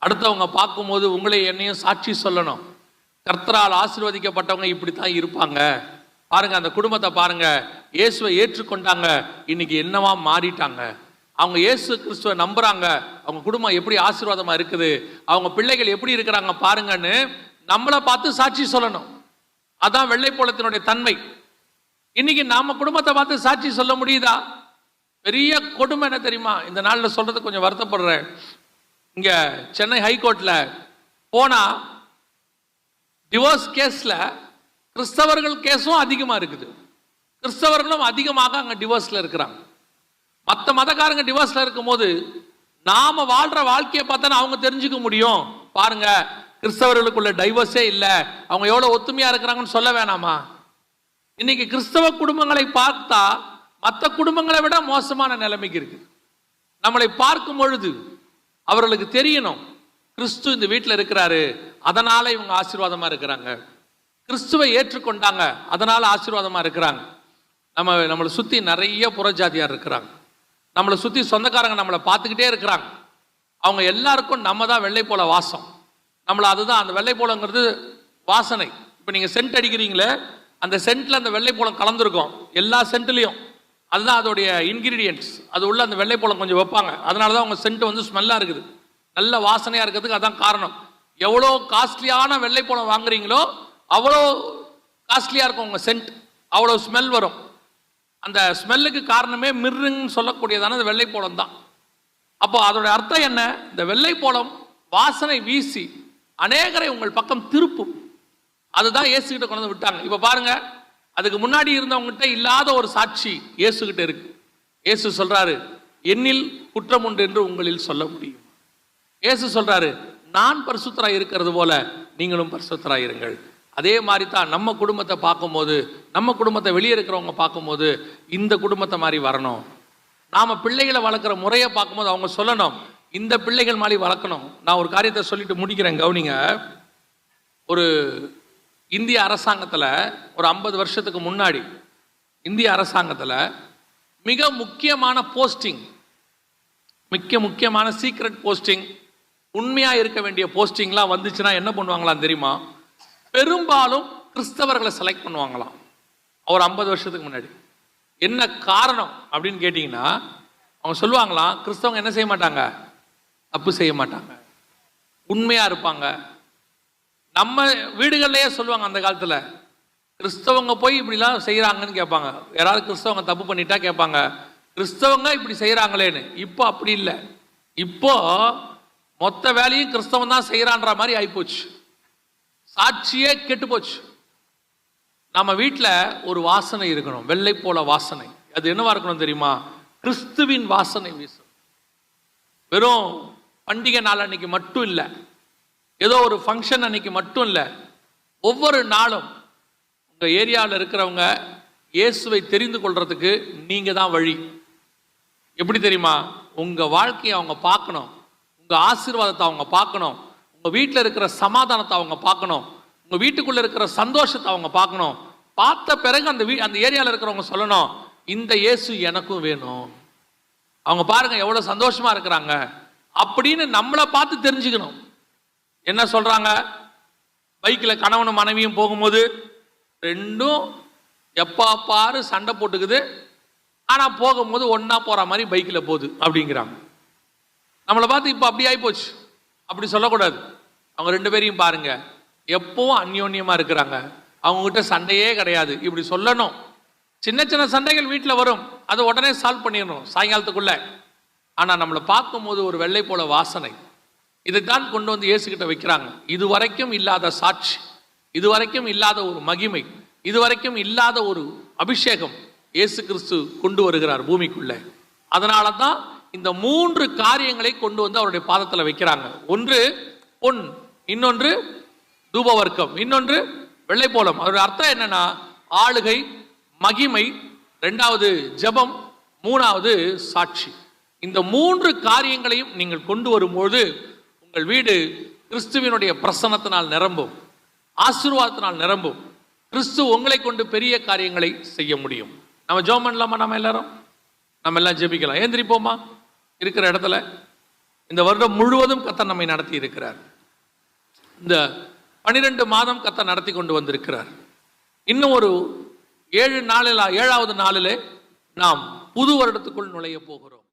A: அடுத்தவங்க பார்க்கும்போது உங்களை என்னையும் சாட்சி சொல்லணும். கர்த்தரால் ஆசீர்வதிக்கப்பட்டவங்க இப்படித்தான் இருப்பாங்க. பாருங்க, அந்த குடும்பத்தை பாருங்க, இயேசுவை ஏற்றுக்கொண்டாங்க, இன்னைக்கு என்னவா மாறிட்டாங்க. அவங்க இயேசு கிறிஸ்துவை நம்புறாங்க, அவங்க குடும்பம் எப்படி ஆசீர்வாதமா இருக்குது, அவங்க பிள்ளைகள் எப்படி இருக்கிறாங்க பாருங்கன்னு நம்மளை பார்த்து சாட்சி சொல்லணும். அதான் வெள்ளை போலத்தினுடைய தன்மை. இன்னைக்கு நாம குடும்பத்தை பார்த்து சாட்சி சொல்ல முடியுதா? பெரிய கொடுமை என்ன தெரியுமா? இந்த நாளில் சொல்றது கொஞ்சம் வருத்தப்படுறேன். இங்க சென்னை ஹைகோர்ட்ல போனா டிவோர்ஸ் கேஸ்ல கிறிஸ்தவர்கள் கேஸும் அதிகமா இருக்குது. கிறிஸ்தவர்களும் அதிகமாக அங்க டிவோர்ஸ்ல இருக்கிறாங்க. மற்ற மதக்காரங்க டிவோர்ஸ்ல இருக்கும் போது நாம வாழ்ற வாழ்க்கையை பார்த்தா அவங்க தெரிஞ்சுக்க முடியும். பாருங்க, கிறிஸ்தவர்களுக்குள்ள டைவர்ஸே இல்லை, அவங்க எவ்வளவு ஒத்துமையா இருக்கிறாங்கன்னு சொல்ல வேணாமா? இன்னைக்கு கிறிஸ்தவ குடும்பங்களை பார்த்தா மற்ற குடும்பங்களை விட மோசமான நிலைமைக்கு இருக்கு. நம்மளை பார்க்கும் பொழுது அவர்களுக்கு தெரியணும், கிறிஸ்து இந்த வீட்டில் இருக்கிறாரு, அதனால இவங்க ஆசீர்வாதமா இருக்கிறாங்க. கிறிஸ்துவை ஏற்றுக்கொண்டாங்க, அதனால ஆசீர்வாதமா இருக்கிறாங்க. நம்மளை சுத்தி நிறைய புறஜாதியார் இருக்கிறாங்க. நம்மளை சுத்தி சொந்தக்காரங்க நம்மளை பார்த்துக்கிட்டே இருக்கிறாங்க. அவங்க எல்லாருக்கும் நம்ம தான் வெள்ளை போல வாசம். அதுதான் அந்த வெள்ளை போலங்கிறது வாசனை. இப்போ நீங்க சென்ட் அடிக்கிறீங்களே, அந்த சென்ட்ல அந்த வெள்ளை போலம் கலந்துருக்கும். எல்லா சென்ட்லையும் அதுதான் அதோடைய இன்கிரீடியன்ட்ஸ். அது உள்ள அந்த வெள்ளை போலம் கொஞ்சம் வைப்பாங்க. அதனால தான் உங்க சென்ட் வந்து ஸ்மெல்லா இருக்குது, நல்ல வாசனையா இருக்கிறதுக்கு அதான் காரணம். எவ்வளோ காஸ்ட்லியான வெள்ளை போலம் வாங்குறீங்களோ அவ்வளோ காஸ்ட்லியா இருக்கும் உங்க சென்ட், அவ்வளோ ஸ்மெல் வரும். அந்த ஸ்மெல்லுக்கு காரணமே மிர்ருன்னு சொல்லக்கூடியதான அந்த வெள்ளை போலம் தான். அப்போ அதோட அர்த்தம் என்ன? இந்த வெள்ளை போலம் வாசனை வீசி அநேகரை உங்கள் பக்கம் திருப்பும். அதுதான் இயேசு கிட்ட கொண்டு வந்து விட்டாங்க. இப்ப பாருங்க, அதுக்கு முன்னாடி இருந்தவங்ககிட்ட இல்லாத ஒரு சாட்சி இயேசு கிட்ட இருக்கு. இயேசு சொல்றாரு, என்னில் குற்றம் உண்டு என்று உங்களில் சொல்ல முடியும். இயேசு சொல்றாரு, நான் பரிசுத்தராய் இருக்கிறது போல நீங்களும் பரிசுத்தராய் இருங்கள். அதே மாதிரி தான் நம்ம குடும்பத்தை பார்க்கும்போது, நம்ம குடும்பத்தை வெளியே இருக்கிறவங்க பார்க்கும்போது இந்த குடும்பத்தை மாதிரி வரணும். நாம பிள்ளைகளை வளர்க்குற முறையை பார்க்கும்போது அவங்க சொல்லணும், இந்த பிள்ளைகள் மாதிரி வளர்க்கணும். நான் ஒரு காரியத்தை சொல்லிட்டு முடிக்கிறேன், கவனிங்க. ஒரு இந்திய அரசாங்கத்தில் ஒரு 50 வருஷத்துக்கு முன்னாடி இந்திய அரசாங்கத்தில் மிக முக்கியமான போஸ்டிங், முக்கியமான சீக்ரெட் போஸ்டிங், உண்மையாக இருக்க வேண்டிய போஸ்டிங்லாம் வந்துச்சுன்னா என்ன பண்ணுவாங்களாம் தெரியுமா? பெரும்பாலும் கிறிஸ்தவர்களை செலக்ட் பண்ணுவாங்களாம். ஒரு 50 வருஷத்துக்கு முன்னாடி. என்ன காரணம் அப்படின்னு கேட்டிங்கன்னா, அவங்க சொல்லுவாங்களாம், கிறிஸ்தவங்க என்ன செய்ய மாட்டாங்க, தப்பு செய்ய மாட்டாங்க, உண்மையாக இருப்பாங்க. நம்ம வீடுகள்லையே சொல்லுவாங்க அந்த காலத்தில், கிறிஸ்தவங்க போய் இப்படிலாம் செய்கிறாங்கன்னு கேட்பாங்க. யாராவது கிறிஸ்தவங்க தப்பு பண்ணிட்டா கேட்பாங்க, கிறிஸ்தவங்க இப்படி செய்கிறாங்களேன்னு. இப்போ அப்படி இல்லை. இப்போ மொத்த வேலையும் கிறிஸ்தவன் தான் செய்கிறான்ற மாதிரி ஆகிப்போச்சு. சாட்சியே கெட்டு போச்சு. நம்ம வீட்டில் ஒரு வாசனை இருக்கணும், வெள்ளை போல வாசனை. அது என்னவா இருக்கணும் தெரியுமா? கிறிஸ்துவின் வாசனை வீசும். வெறும் பண்டிகை நாள் அன்னைக்கு மட்டும் இல்லை, ஏதோ ஒரு ஃபங்க்ஷன் அன்னைக்கு மட்டும் இல்லை, ஒவ்வொரு நாளும் உங்கள் ஏரியாவில் இருக்கிறவங்க இயேசுவை தெரிந்து கொள்றதுக்கு நீங்கள் தான் வழி. எப்படி தெரியுமா? உங்கள் வாழ்க்கையை அவங்க பார்க்கணும், உங்கள் ஆசீர்வாதத்தை அவங்க பார்க்கணும், உங்கள் வீட்டில் இருக்கிற சமாதானத்தை அவங்க பார்க்கணும், உங்கள் வீட்டுக்குள்ளே இருக்கிற சந்தோஷத்தை அவங்க பார்க்கணும். பார்த்த பிறகு அந்த ஏரியாவில் இருக்கிறவங்க சொல்லணும், இந்த இயேசு எனக்கும் வேணும். அவங்க பாருங்க எவ்வளோ சந்தோஷமா இருக்கிறாங்க அப்படின்னு நம்மளை பார்த்து தெரிஞ்சுக்கணும். என்ன சொல்றாங்க? பைக்கில் கணவனும் மனைவியும் போகும்போது ரெண்டும் எப்பா பாரு சண்டை போட்டுக்குது, ஆனால் போகும்போது ஒன்றா போகிற மாதிரி பைக்கில் போகுது அப்படிங்கிறாங்க. நம்மளை பார்த்து இப்போ அப்படி ஆகிப்போச்சு. அப்படி சொல்லக்கூடாது. அவங்க ரெண்டு பேரையும் பாருங்க, எப்பவும் அந்யோன்யமாக இருக்கிறாங்க, அவங்ககிட்ட சண்டையே கிடையாது, இப்படி சொல்லணும். சின்ன சின்ன சண்டைகள் வீட்டில் வரும், அதை உடனே சால்வ் பண்ணிடணும் சாயங்காலத்துக்குள்ள. ஆனால் நம்மளை பார்க்கும்போது ஒரு வெள்ளை போல வாசனை, இதைத்தான் கொண்டு வந்து இயேசுகிட்ட வைக்கிறாங்க. இதுவரைக்கும் இல்லாத சாட்சி, இதுவரைக்கும் இல்லாத ஒரு மகிமை, இதுவரைக்கும் இல்லாத ஒரு அபிஷேகம் இயேசு கிறிஸ்து கொண்டு வருகிறார் பூமிக்குள்ள. அதனால தான் இந்த 3 காரியங்களை கொண்டு வந்து அவருடைய பாதத்தில் வைக்கிறாங்க. ஒன்று பொன், இன்னொன்று தூபவர்க்கம், இன்னொன்று வெள்ளை போலம். அதோட அர்த்தம் என்னன்னா, ஆளுகை, மகிமை, 2வது ஜெபம், 3வது சாட்சி. இந்த 3 காரியங்களையும் நீங்கள் கொண்டு வரும்போது உங்கள் வீடு கிறிஸ்துவினுடைய பிரசன்னத்தினால் நிரம்பும், ஆசீர்வாதத்தினால் நிரம்பும். கிறிஸ்து உங்களை கொண்டு பெரிய காரியங்களை செய்ய முடியும். நம்ம ஜெபம் பண்ணலாமா? நம்ம எல்லாம் ஜெபிக்கலாம். ஏந்திரிப்போமா இருக்கிற இடத்துல. இந்த வருடம் முழுவதும் கர்த்தர் நம்மை நடத்தி இருக்கிறார். இந்த 12 மாதம் கர்த்தர் நடத்தி கொண்டு வந்திருக்கிறார். இன்னும் ஒரு 7 நாளில் 7வது நாளிலே நாம் புது வருடத்துக்குள் நுழைய போகிறோம்.